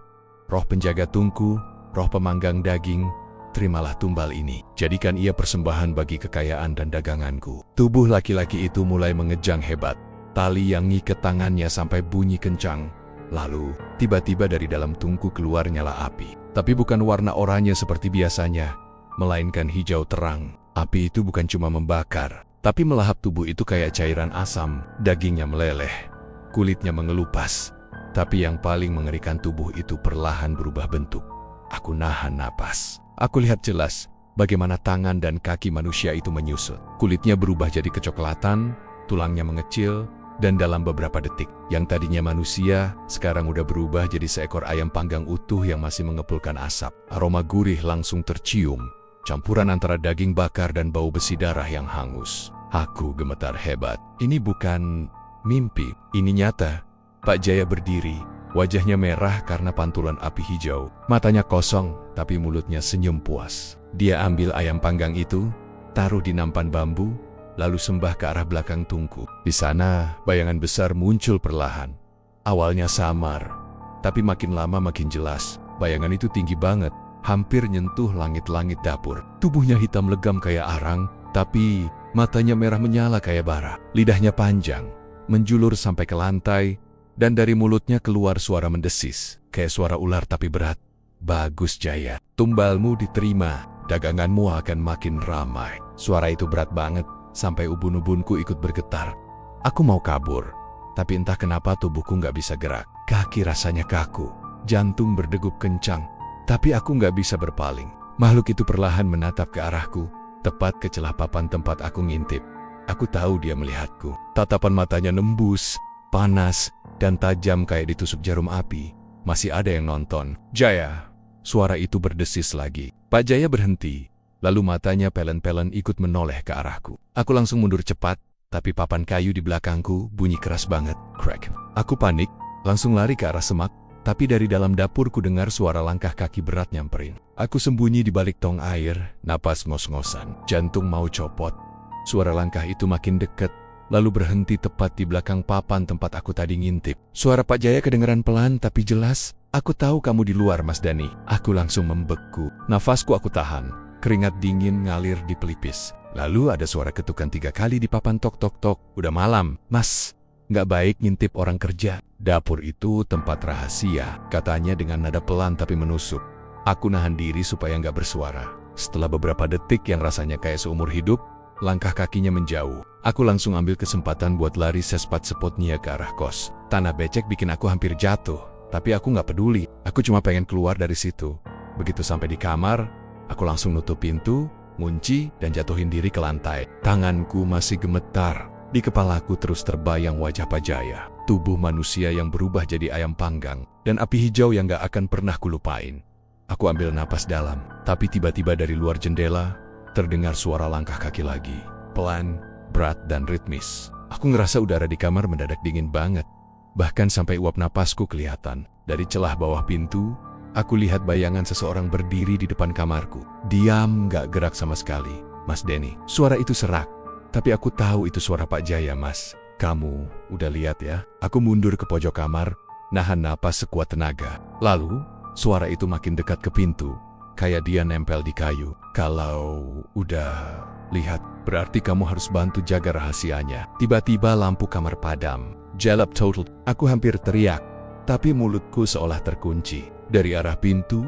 "Roh penjaga tungku, roh pemanggang daging, terimalah tumbal ini. Jadikan ia persembahan bagi kekayaan dan daganganku." Tubuh laki-laki itu mulai mengejang hebat. tali yang ngikat tangannya sampai bunyi kencang. Lalu, tiba-tiba dari dalam tungku keluar nyala api. Tapi bukan warna oranye seperti biasanya, melainkan hijau terang. Api itu bukan cuma membakar, tapi melahap tubuh itu kayak cairan asam. Dagingnya meleleh, kulitnya mengelupas. Tapi yang paling mengerikan, tubuh itu perlahan berubah bentuk. Aku nahan napas. Aku lihat jelas bagaimana tangan dan kaki manusia itu menyusut. Kulitnya berubah jadi kecoklatan, tulangnya mengecil, dan dalam beberapa detik, yang tadinya manusia, sekarang udah berubah jadi seekor ayam panggang utuh yang masih mengepulkan asap. Aroma gurih langsung tercium, campuran antara daging bakar dan bau besi darah yang hangus. Aku gemetar hebat. Ini bukan mimpi, ini nyata. Pak Jaya berdiri, wajahnya merah karena pantulan api hijau. Matanya kosong, tapi mulutnya senyum puas. Dia ambil ayam panggang itu, taruh di nampan bambu, lalu sembah ke arah belakang tungku. Di sana, bayangan besar muncul perlahan. Awalnya samar, tapi makin lama makin jelas. Bayangan itu tinggi banget, hampir nyentuh langit-langit dapur. Tubuhnya hitam legam kayak arang, tapi matanya merah menyala kayak bara. Lidahnya panjang, menjulur sampai ke lantai, dan dari mulutnya keluar suara mendesis, kayak suara ular tapi berat. Bagus Jaya, tumbalmu diterima, daganganmu akan makin ramai. Suara itu berat banget, sampai ubun-ubunku ikut bergetar. Aku mau kabur, tapi entah kenapa tubuhku nggak bisa gerak. Kaki rasanya kaku, jantung berdegup kencang, tapi aku nggak bisa berpaling. Makhluk itu perlahan menatap ke arahku, tepat ke celah papan tempat aku ngintip. Aku tahu dia melihatku. Tatapan matanya nembus, panas, dan tajam kayak ditusuk jarum api. Masih ada yang nonton. Jaya, suara itu berdesis lagi. Pak Jaya berhenti, lalu matanya pelen-pelen ikut menoleh ke arahku. Aku langsung mundur cepat, tapi papan kayu di belakangku bunyi keras banget. Crack. Aku panik, langsung lari ke arah semak, tapi dari dalam dapur ku dengar suara langkah kaki berat nyamperin. Aku sembunyi di balik tong air, napas ngos-ngosan, jantung mau copot. Suara langkah itu makin dekat, lalu berhenti tepat di belakang papan tempat aku tadi ngintip. Suara Pak Jaya kedengeran pelan tapi jelas. Aku tahu kamu di luar, Mas Dani. Aku langsung membeku. Nafasku aku tahan. Keringat dingin ngalir di pelipis. Lalu ada suara ketukan 3 kali di papan tok-tok-tok. Udah malam, Mas. Nggak baik ngintip orang kerja. Dapur itu tempat rahasia, katanya dengan nada pelan tapi menusuk. Aku nahan diri supaya nggak bersuara. Setelah beberapa detik yang rasanya kayak seumur hidup, langkah kakinya menjauh. Aku langsung ambil kesempatan buat lari sespat-sepotnya ke arah kos. Tanah becek bikin aku hampir jatuh, tapi aku nggak peduli. Aku cuma pengen keluar dari situ. Begitu sampai di kamar, aku langsung nutup pintu, ngunci, dan jatuhin diri ke lantai. Tanganku masih gemetar. Di kepalaku terus terbayang wajah Pak Jaya. Tubuh manusia yang berubah jadi ayam panggang, dan api hijau yang gak akan pernah kulupain. Aku ambil napas dalam, tapi tiba-tiba dari luar jendela, terdengar suara langkah kaki lagi. Pelan, berat, dan ritmis. Aku ngerasa udara di kamar mendadak dingin banget. Bahkan sampai uap napasku kelihatan. Dari celah bawah pintu, aku lihat bayangan seseorang berdiri di depan kamarku. Diam, gak gerak sama sekali. Mas Denny. Suara itu serak. Tapi aku tahu itu suara Pak Jaya, Mas. Kamu udah lihat ya? Aku mundur ke pojok kamar, nahan napas sekuat tenaga. Lalu, suara itu makin dekat ke pintu. Kayak dia nempel di kayu. Kalau udah lihat, berarti kamu harus bantu jaga rahasianya. Tiba-tiba lampu kamar padam. Gelap total. Aku hampir teriak, tapi mulutku seolah terkunci. Dari arah pintu,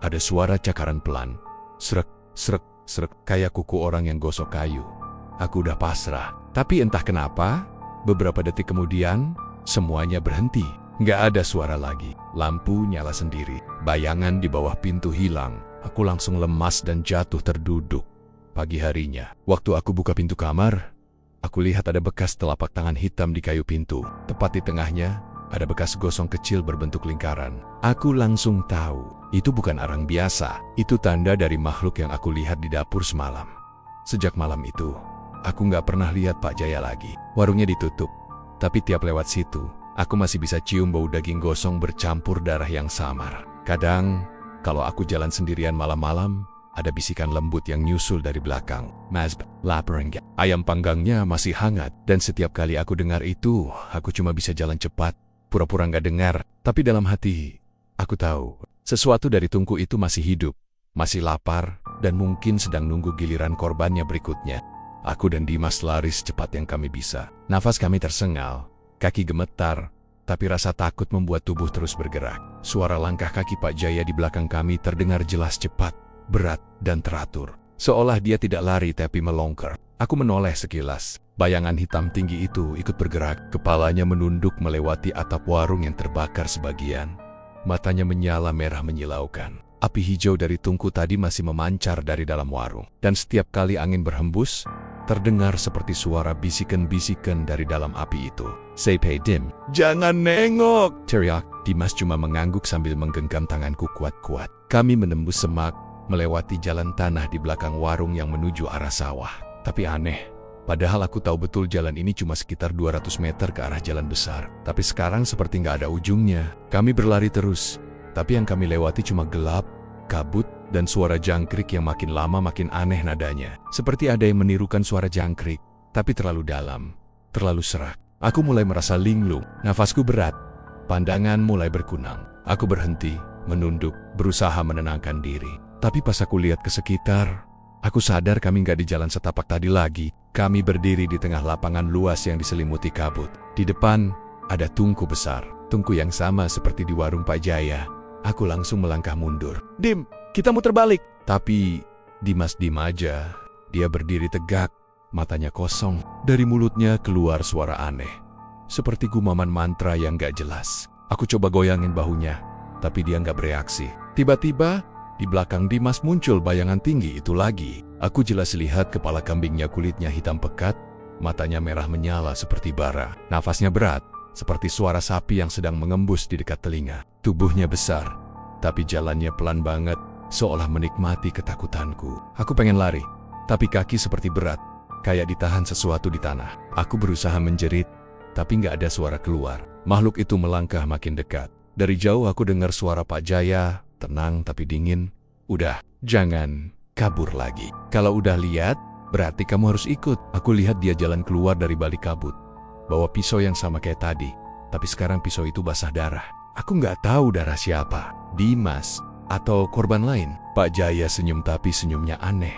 ada suara cakaran pelan. Srek, srek, srek, kayak kuku orang yang gosok kayu. Aku udah pasrah. Tapi entah kenapa, beberapa detik kemudian, semuanya berhenti. Nggak ada suara lagi. Lampu nyala sendiri. Bayangan di bawah pintu hilang. Aku langsung lemas dan jatuh terduduk. Pagi harinya, waktu aku buka pintu kamar, aku lihat ada bekas telapak tangan hitam di kayu pintu. Tepat di tengahnya, ada bekas gosong kecil berbentuk lingkaran. Aku langsung tahu, itu bukan arang biasa. Itu tanda dari makhluk yang aku lihat di dapur semalam. Sejak malam itu, aku nggak pernah lihat Pak Jaya lagi. Warungnya ditutup, tapi tiap lewat situ, aku masih bisa cium bau daging gosong bercampur darah yang samar. Kadang, kalau aku jalan sendirian malam-malam, ada bisikan lembut yang nyusul dari belakang. Mas, lapar enggak? Ayam panggangnya masih hangat, dan setiap kali aku dengar itu, aku cuma bisa jalan cepat, pura-pura nggak dengar. Tapi dalam hati, aku tahu, sesuatu dari tungku itu masih hidup, masih lapar, dan mungkin sedang nunggu giliran korbannya berikutnya. Aku dan Dimas lari secepat yang kami bisa. Nafas kami tersengal, Kaki gemetar, tapi rasa takut membuat tubuh terus bergerak. Suara langkah kaki Pak Jaya di belakang kami terdengar jelas, cepat, berat, dan teratur. Seolah dia tidak lari tapi melongker. Aku menoleh sekilas. Bayangan hitam tinggi itu ikut bergerak. Kepalanya menunduk melewati atap warung yang terbakar sebagian. Matanya menyala merah menyilaukan. Api hijau dari tungku tadi masih memancar dari dalam warung. Dan setiap kali angin berhembus, terdengar seperti suara bisikan-bisikan dari dalam api itu. "Say Pei Dim, jangan nengok!" teriak. Dimas cuma mengangguk sambil menggenggam tanganku kuat-kuat. Kami menembus semak, melewati jalan tanah di belakang warung yang menuju arah sawah. Tapi aneh, padahal aku tahu betul jalan ini cuma sekitar 200 meter ke arah jalan besar. Tapi sekarang seperti nggak ada ujungnya. Kami berlari terus, tapi yang kami lewati cuma gelap, kabut, dan suara jangkrik yang makin lama makin aneh nadanya. Seperti ada yang menirukan suara jangkrik, tapi terlalu dalam, terlalu serak. Aku mulai merasa linglung, nafasku berat, pandangan mulai berkunang. Aku berhenti, menunduk, berusaha menenangkan diri. Tapi pas aku lihat ke sekitar, aku sadar kami nggak di jalan setapak tadi lagi. Kami berdiri di tengah lapangan luas yang diselimuti kabut. Di depan, ada tungku besar, tungku yang sama seperti di warung Pak Jaya. Aku langsung melangkah mundur. "Dim, kita muter balik." Tapi Dimas diem aja. Dia berdiri tegak, matanya kosong. Dari mulutnya keluar suara aneh, seperti gumaman mantra yang gak jelas. Aku coba goyangin bahunya, tapi dia gak bereaksi. Tiba-tiba, di belakang Dimas muncul bayangan tinggi itu lagi. Aku jelas lihat kepala kambingnya, kulitnya hitam pekat, matanya merah menyala seperti bara. Nafasnya berat, seperti suara sapi yang sedang mengembus di dekat telinga. Tubuhnya besar, tapi jalannya pelan banget, seolah menikmati ketakutanku. Aku pengen lari, tapi kaki seperti berat, kayak ditahan sesuatu di tanah. Aku berusaha menjerit, tapi nggak ada suara keluar. Makhluk itu melangkah makin dekat. Dari jauh aku dengar suara Pak Jaya, tenang tapi dingin. "Udah, jangan kabur lagi. Kalau udah lihat, berarti kamu harus ikut." Aku lihat dia jalan keluar dari balik kabut, bawa pisau yang sama kayak tadi, tapi sekarang pisau itu basah darah. Aku nggak tahu darah siapa, Dimas atau korban lain. Pak Jaya senyum, tapi senyumnya aneh,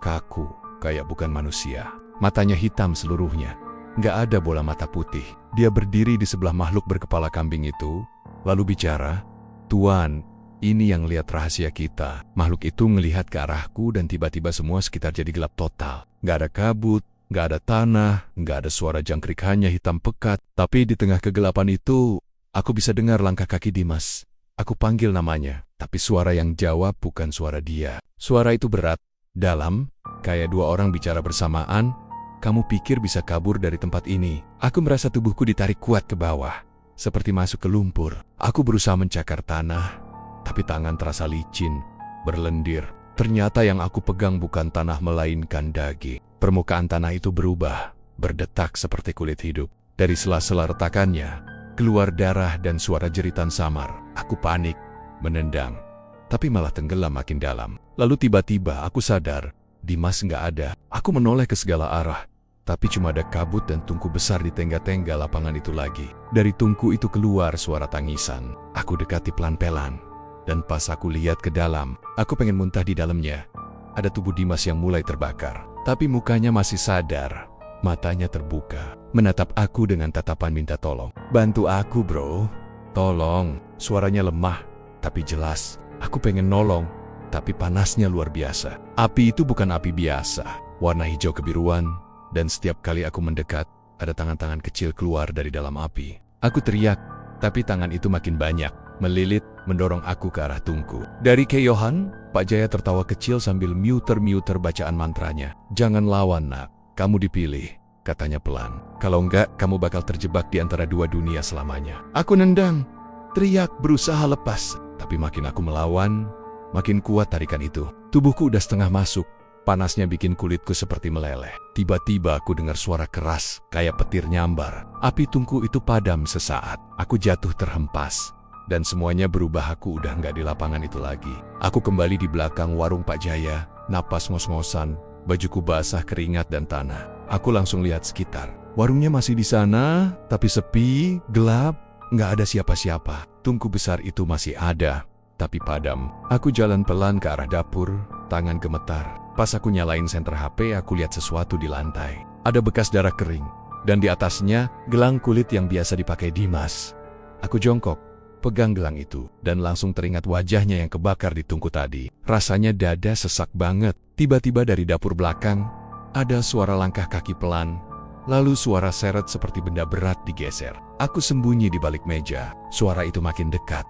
kaku, kayak bukan manusia. Matanya hitam seluruhnya, nggak ada bola mata putih. Dia berdiri di sebelah makhluk berkepala kambing itu, lalu bicara, "Tuan, ini yang lihat rahasia kita." Makhluk itu ngelihat ke arahku dan tiba-tiba semua sekitar jadi gelap total. Nggak ada kabut, nggak ada tanah, nggak ada suara jangkrik, hanya hitam pekat. Tapi di tengah kegelapan itu, aku bisa dengar langkah kaki Dimas. Aku panggil namanya, tapi suara yang jawab bukan suara dia. Suara itu berat, dalam, kayak dua orang bicara bersamaan. "Kamu pikir bisa kabur dari tempat ini?" Aku merasa tubuhku ditarik kuat ke bawah, seperti masuk ke lumpur. Aku berusaha mencakar tanah, tapi tangan terasa licin, berlendir. Ternyata yang aku pegang bukan tanah melainkan daging. Permukaan tanah itu berubah, berdetak seperti kulit hidup. Dari sela-sela retakannya, keluar darah dan suara jeritan samar. Aku panik, menendang, tapi malah tenggelam makin dalam. Lalu tiba-tiba aku sadar, Dimas nggak ada. Aku menoleh ke segala arah, tapi cuma ada kabut dan tungku besar di tengah-tengah lapangan itu lagi. Dari tungku itu keluar suara tangisan. Aku dekati pelan-pelan, dan pas aku lihat ke dalam, aku pengen muntah di dalamnya. Ada tubuh Dimas yang mulai terbakar, tapi mukanya masih sadar. Matanya terbuka, menatap aku dengan tatapan minta tolong. "Bantu aku, bro. Tolong." Suaranya lemah, tapi jelas. Aku pengen nolong, tapi panasnya luar biasa. Api itu bukan api biasa, warna hijau kebiruan, dan setiap kali aku mendekat, ada tangan-tangan kecil keluar dari dalam api. Aku teriak, tapi tangan itu makin banyak, melilit, mendorong aku ke arah tungku. "Dari Keyohan?" Pak Jaya tertawa kecil sambil muter-muter bacaan mantranya. "Jangan lawan, nak. Kamu dipilih," katanya pelan. "Kalau enggak, kamu bakal terjebak di antara dua dunia selamanya." Aku nendang, teriak, berusaha lepas. Tapi makin aku melawan, makin kuat tarikan itu. Tubuhku udah setengah masuk. Panasnya bikin kulitku seperti meleleh. Tiba-tiba aku dengar suara keras, kayak petir nyambar. Api tungku itu padam sesaat. Aku jatuh terhempas. Dan semuanya berubah, aku udah nggak di lapangan itu lagi. Aku kembali di belakang warung Pak Jaya, napas ngos-ngosan, bajuku basah keringat dan tanah. Aku langsung lihat sekitar. Warungnya masih di sana, tapi sepi, gelap, nggak ada siapa-siapa. Tungku besar itu masih ada, tapi padam. Aku jalan pelan ke arah dapur, tangan gemetar. Pas aku nyalain senter HP, aku lihat sesuatu di lantai. Ada bekas darah kering, dan di atasnya gelang kulit yang biasa dipakai Dimas. Aku jongkok, pegang gelang itu, dan langsung teringat wajahnya yang kebakar di tungku tadi. Rasanya dada sesak banget. Tiba-tiba dari dapur belakang, ada suara langkah kaki pelan, lalu suara seret seperti benda berat digeser. Aku sembunyi di balik meja. Suara itu makin dekat,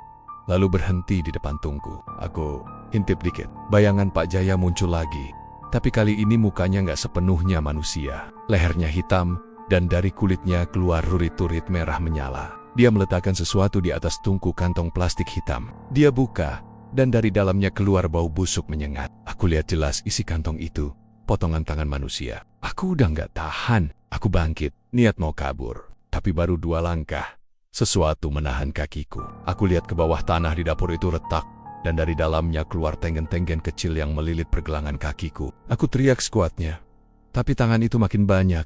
lalu berhenti di depan tungku. Aku intip dikit. Bayangan Pak Jaya muncul lagi. Tapi kali ini mukanya nggak sepenuhnya manusia. Lehernya hitam, dan dari kulitnya keluar rurit-rurit merah menyala. Dia meletakkan sesuatu di atas tungku kantong plastik hitam. Dia buka, dan dari dalamnya keluar bau busuk menyengat. Aku lihat jelas isi kantong itu, potongan tangan manusia. Aku udah nggak tahan. Aku bangkit, niat mau kabur. Tapi baru 2 langkah, sesuatu menahan kakiku. Aku lihat ke bawah tanah di dapur itu retak, dan dari dalamnya keluar tenggen-tenggen kecil yang melilit pergelangan kakiku. Aku teriak sekuatnya, tapi tangan itu makin banyak,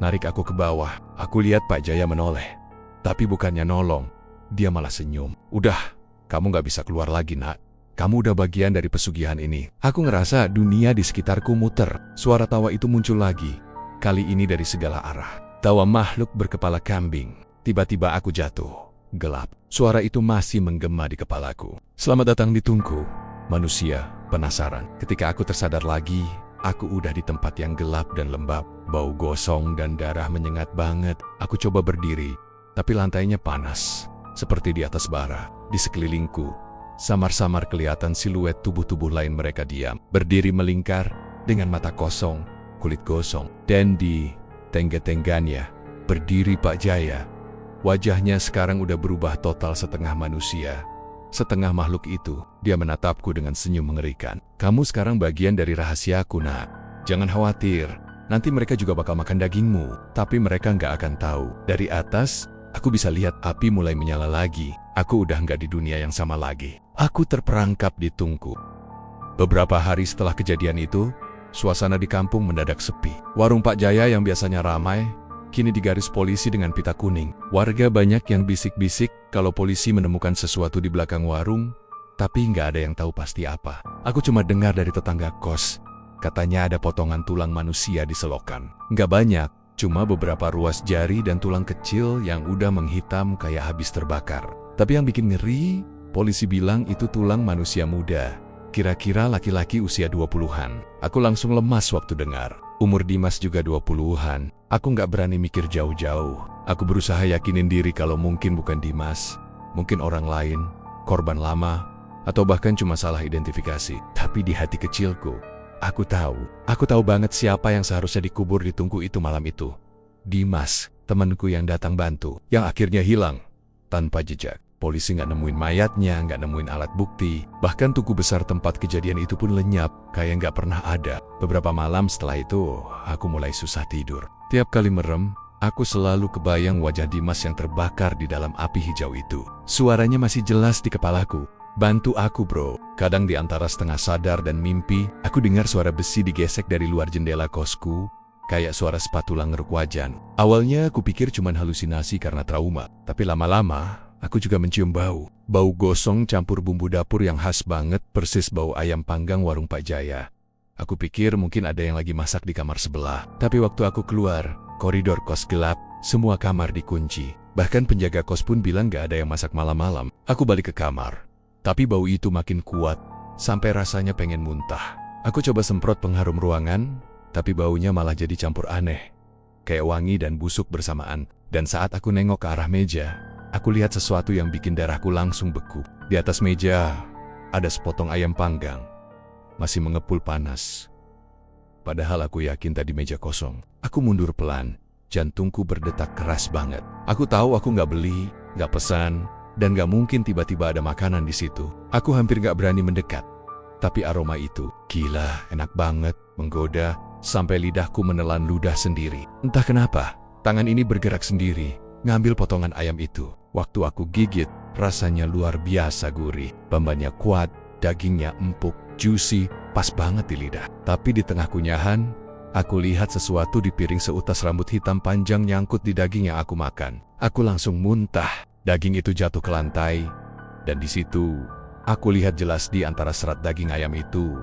narik aku ke bawah. Aku lihat Pak Jaya menoleh, tapi bukannya nolong, dia malah senyum. Udah, kamu nggak bisa keluar lagi, nak. Kamu udah bagian dari pesugihan ini. Aku ngerasa dunia di sekitarku muter. Suara tawa itu muncul lagi, kali ini dari segala arah. Tawa makhluk berkepala kambing. Tiba-tiba aku jatuh. Gelap. Suara itu masih menggema di kepalaku. Selamat datang di tungku, manusia penasaran. Ketika aku tersadar lagi, aku udah di tempat yang gelap dan lembab. Bau gosong dan darah menyengat banget. Aku coba berdiri, tapi lantainya panas, seperti di atas bara. Di sekelilingku, samar-samar kelihatan siluet tubuh-tubuh lain. Mereka diam, berdiri melingkar, dengan mata kosong, kulit gosong. Dan di tengga-tengganya berdiri Pak Jaya. Wajahnya sekarang udah berubah total, setengah manusia, setengah makhluk itu. Dia menatapku dengan senyum mengerikan. Kamu sekarang bagian dari rahasiaku, nak. Jangan khawatir, nanti mereka juga bakal makan dagingmu. Tapi mereka nggak akan tahu. Dari atas, aku bisa lihat api mulai menyala lagi. Aku udah nggak di dunia yang sama lagi. Aku terperangkap di tungku. Beberapa hari setelah kejadian itu, suasana di kampung mendadak sepi. Warung Pak Jaya yang biasanya ramai, kini digaris polisi dengan pita kuning. Warga banyak yang bisik-bisik kalau polisi menemukan sesuatu di belakang warung, tapi nggak ada yang tahu pasti apa. Aku cuma dengar dari tetangga kos, katanya ada potongan tulang manusia di selokan. Nggak banyak, cuma beberapa ruas jari dan tulang kecil yang udah menghitam kayak habis terbakar. Tapi yang bikin ngeri, polisi bilang itu tulang manusia muda. Kira-kira laki-laki usia 20-an. Aku langsung lemas waktu dengar. Umur Dimas juga 20-an. Aku nggak berani mikir jauh-jauh. Aku berusaha yakinin diri kalau mungkin bukan Dimas, mungkin orang lain, korban lama, atau bahkan cuma salah identifikasi. Tapi di hati kecilku, aku tahu banget siapa yang seharusnya dikubur di tungku itu malam itu. Dimas, temanku yang datang bantu, yang akhirnya hilang tanpa jejak. Polisi nggak nemuin mayatnya, nggak nemuin alat bukti. Bahkan tungku besar tempat kejadian itu pun lenyap, kayak nggak pernah ada. Beberapa malam setelah itu, aku mulai susah tidur. Tiap kali merem, aku selalu kebayang wajah Dimas yang terbakar di dalam api hijau itu. Suaranya masih jelas di kepalaku. Bantu aku, bro. Kadang di antara setengah sadar dan mimpi, aku dengar suara besi digesek dari luar jendela kosku, kayak suara spatula ngeruk wajan. Awalnya aku pikir cuman halusinasi karena trauma, tapi lama-lama aku juga mencium bau. Bau gosong campur bumbu dapur yang khas banget, persis bau ayam panggang warung Pak Jaya. Aku pikir mungkin ada yang lagi masak di kamar sebelah. Tapi waktu aku keluar, koridor kos gelap, semua kamar dikunci. Bahkan penjaga kos pun bilang gak ada yang masak malam-malam. Aku balik ke kamar, tapi bau itu makin kuat, sampai rasanya pengen muntah. Aku coba semprot pengharum ruangan, tapi baunya malah jadi campur aneh, kayak wangi dan busuk bersamaan. Dan saat aku nengok ke arah meja, aku lihat sesuatu yang bikin darahku langsung beku. Di atas meja, ada sepotong ayam panggang, masih mengepul panas. Padahal aku yakin tadi meja kosong. Aku mundur pelan, jantungku berdetak keras banget. Aku tahu aku nggak beli, nggak pesan, dan nggak mungkin tiba-tiba ada makanan di situ. Aku hampir nggak berani mendekat. Tapi aroma itu, gila, enak banget, menggoda, sampai lidahku menelan ludah sendiri. Entah kenapa, tangan ini bergerak sendiri, ngambil potongan ayam itu. Waktu aku gigit, rasanya luar biasa gurih. Bambannya kuat, dagingnya empuk, juicy, pas banget di lidah. Tapi di tengah kunyahan, aku lihat sesuatu di piring seutas rambut hitam panjang nyangkut di daging yang aku makan. Aku langsung muntah. Daging itu jatuh ke lantai, dan di situ aku lihat jelas di antara serat daging ayam itu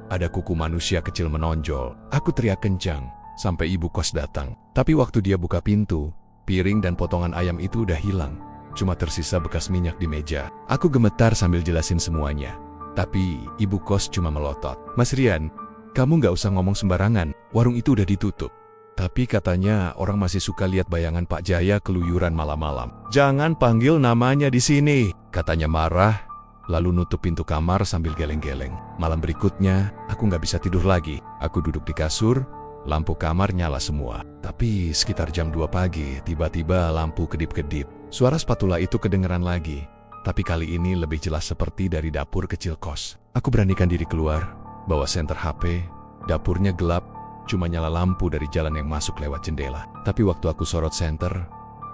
ada kuku manusia kecil menonjol. Aku teriak kencang sampai ibu kos datang. Tapi waktu dia buka pintu, piring dan potongan ayam itu udah hilang. Cuma tersisa bekas minyak di meja. Aku gemetar sambil jelasin semuanya. Tapi ibu kos cuma melotot. "Mas Rian, kamu nggak usah ngomong sembarangan. Warung itu udah ditutup." Tapi katanya orang masih suka lihat bayangan Pak Jaya keluyuran malam-malam. "Jangan panggil namanya di sini," katanya marah, lalu nutup pintu kamar sambil geleng-geleng. Malam berikutnya, aku nggak bisa tidur lagi. Aku duduk di kasur, lampu kamar nyala semua. Tapi sekitar jam 2 pagi, tiba-tiba lampu kedip-kedip. Suara spatula itu kedengeran lagi, tapi kali ini lebih jelas seperti dari dapur kecil kos. Aku beranikan diri keluar, bawa senter HP, dapurnya gelap, cuma nyala lampu dari jalan yang masuk lewat jendela. Tapi waktu aku sorot senter,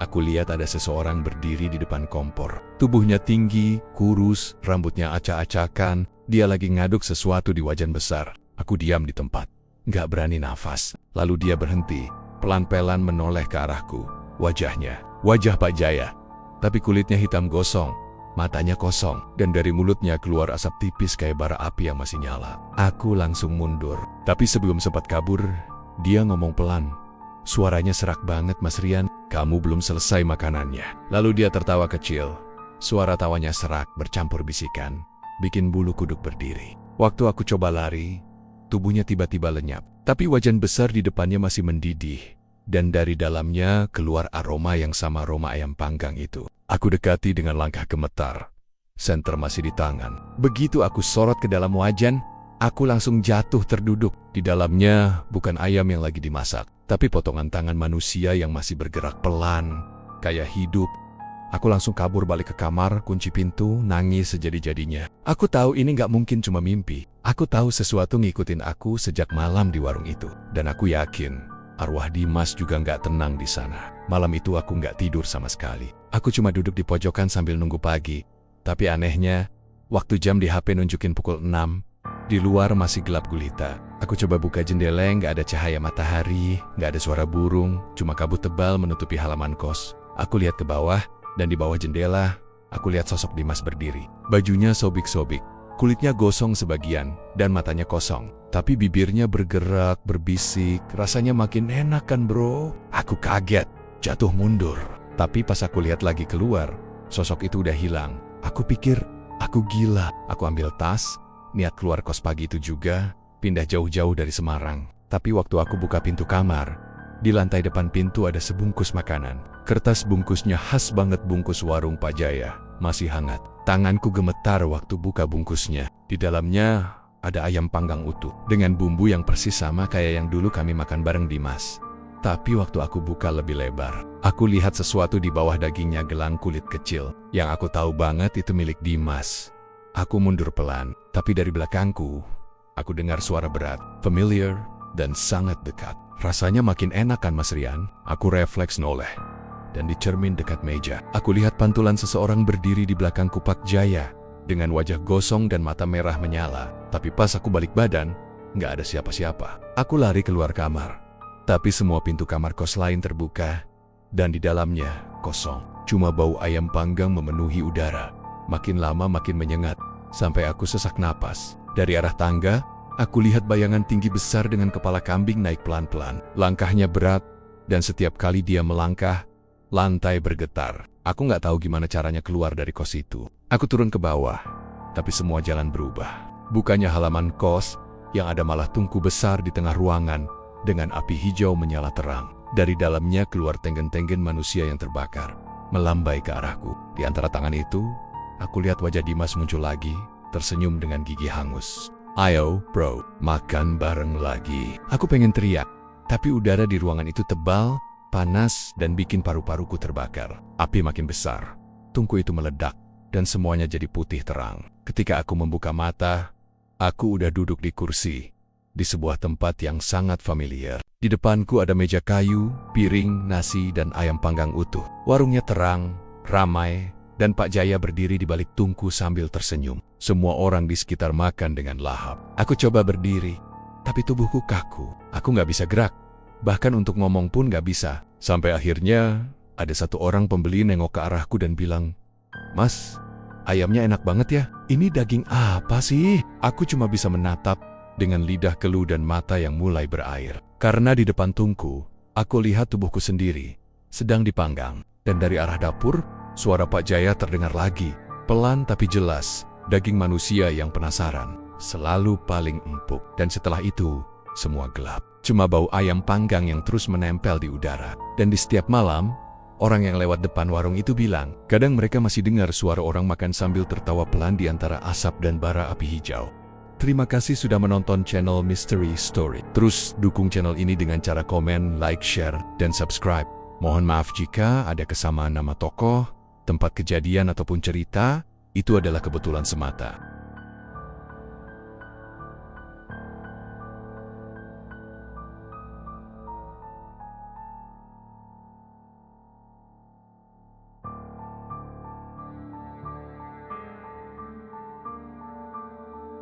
aku lihat ada seseorang berdiri di depan kompor. Tubuhnya tinggi, kurus, rambutnya acak-acakan, dia lagi ngaduk sesuatu di wajan besar. Aku diam di tempat, nggak berani nafas. Lalu dia berhenti, pelan-pelan menoleh ke arahku. Wajah Pak Jaya, tapi kulitnya hitam gosong, matanya kosong, dan dari mulutnya keluar asap tipis kayak bara api yang masih nyala. Aku langsung mundur, tapi sebelum sempat kabur, dia ngomong pelan. Suaranya serak banget, "Mas Rian, kamu belum selesai makanannya." Lalu dia tertawa kecil. Suara tawanya serak bercampur bisikan, bikin bulu kuduk berdiri. Waktu aku coba lari, tubuhnya tiba-tiba lenyap, tapi wajan besar di depannya masih mendidih. Dan dari dalamnya keluar aroma yang sama aroma ayam panggang itu. Aku dekati dengan langkah gemetar. Senter masih di tangan. Begitu aku sorot ke dalam wajan, aku langsung jatuh terduduk. Di dalamnya bukan ayam yang lagi dimasak, tapi potongan tangan manusia yang masih bergerak pelan, kayak hidup. Aku langsung kabur balik ke kamar, kunci pintu, nangis sejadi-jadinya. Aku tahu ini nggak mungkin cuma mimpi. Aku tahu sesuatu ngikutin aku sejak malam di warung itu. Dan aku yakin arwah Dimas juga nggak tenang di sana. Malam itu aku nggak tidur sama sekali. Aku cuma duduk di pojokan sambil nunggu pagi. Tapi anehnya, waktu jam di HP nunjukin pukul 6, di luar masih gelap gulita. Aku coba buka jendela, nggak ada cahaya matahari, nggak ada suara burung, cuma kabut tebal menutupi halaman kos. Aku lihat ke bawah, dan di bawah jendela, aku lihat sosok Dimas berdiri. Bajunya sobik-sobik, kulitnya gosong sebagian, dan matanya kosong. Tapi bibirnya bergerak, berbisik, rasanya makin enak kan bro? Aku kaget, jatuh mundur. Tapi pas aku lihat lagi keluar, sosok itu udah hilang. Aku pikir, aku gila. Aku ambil tas, niat keluar kos pagi itu juga, pindah jauh-jauh dari Semarang. Tapi waktu aku buka pintu kamar, di lantai depan pintu ada sebungkus makanan. Kertas bungkusnya khas banget bungkus warung Pak Jaya, masih hangat. Tanganku gemetar waktu buka bungkusnya. Di dalamnya ada ayam panggang utuh, dengan bumbu yang persis sama kayak yang dulu kami makan bareng Dimas. Tapi waktu aku buka lebih lebar, aku lihat sesuatu di bawah dagingnya, gelang kulit kecil. Yang aku tahu banget itu milik Dimas. Aku mundur pelan, tapi dari belakangku, aku dengar suara berat, familiar, dan sangat dekat. Rasanya makin enak kan Mas Rian? Aku refleks noleh. Dan di cermin dekat meja, aku lihat pantulan seseorang berdiri di belakangku Pak Jaya, dengan wajah gosong dan mata merah menyala. Tapi pas aku balik badan, nggak ada siapa-siapa. Aku lari keluar kamar. Tapi semua pintu kamar kos lain terbuka, dan di dalamnya kosong. Cuma bau ayam panggang memenuhi udara. Makin lama makin menyengat, sampai aku sesak napas. Dari arah tangga, aku lihat bayangan tinggi besar dengan kepala kambing naik pelan-pelan. Langkahnya berat, dan setiap kali dia melangkah, lantai bergetar. Aku nggak tahu gimana caranya keluar dari kos itu. Aku turun ke bawah, tapi semua jalan berubah. Bukannya halaman kos, yang ada malah tungku besar di tengah ruangan, dengan api hijau menyala terang. Dari dalamnya keluar tenggen-tenggen manusia yang terbakar, melambai ke arahku. Di antara tangan itu, aku lihat wajah Dimas muncul lagi, tersenyum dengan gigi hangus. "Ayo, bro, makan bareng lagi." Aku pengen teriak, tapi udara di ruangan itu tebal, panas, dan bikin paru-paruku terbakar. Api makin besar, tungku itu meledak, dan semuanya jadi putih terang. Ketika aku membuka mata, aku udah duduk di kursi, di sebuah tempat yang sangat familiar. Di depanku ada meja kayu, piring, nasi, dan ayam panggang utuh. Warungnya terang, ramai, dan Pak Jaya berdiri di balik tungku sambil tersenyum. Semua orang di sekitar makan dengan lahap. Aku coba berdiri, tapi tubuhku kaku. Aku nggak bisa gerak, bahkan untuk ngomong pun nggak bisa. Sampai akhirnya, ada satu orang pembeli nengok ke arahku dan bilang, "Mas, ayamnya enak banget ya. Ini daging apa sih?" Aku cuma bisa menatap dengan lidah keluh dan mata yang mulai berair. Karena di depan tungku, Aku lihat tubuhku sendiri, sedang dipanggang. Dan dari arah dapur, suara Pak Jaya terdengar lagi. Pelan tapi jelas, daging manusia yang penasaran. Selalu paling empuk. Dan setelah itu, semua gelap. Cuma bau ayam panggang yang terus menempel di udara. Dan di setiap malam, orang yang lewat depan warung itu bilang, kadang mereka masih dengar suara orang makan sambil tertawa pelan di antara asap dan bara api hijau. Terima kasih sudah menonton channel Mystery Story. Terus dukung channel ini dengan cara komen, like, share, dan subscribe. Mohon maaf jika ada kesamaan nama tokoh, tempat kejadian ataupun cerita, itu adalah kebetulan semata.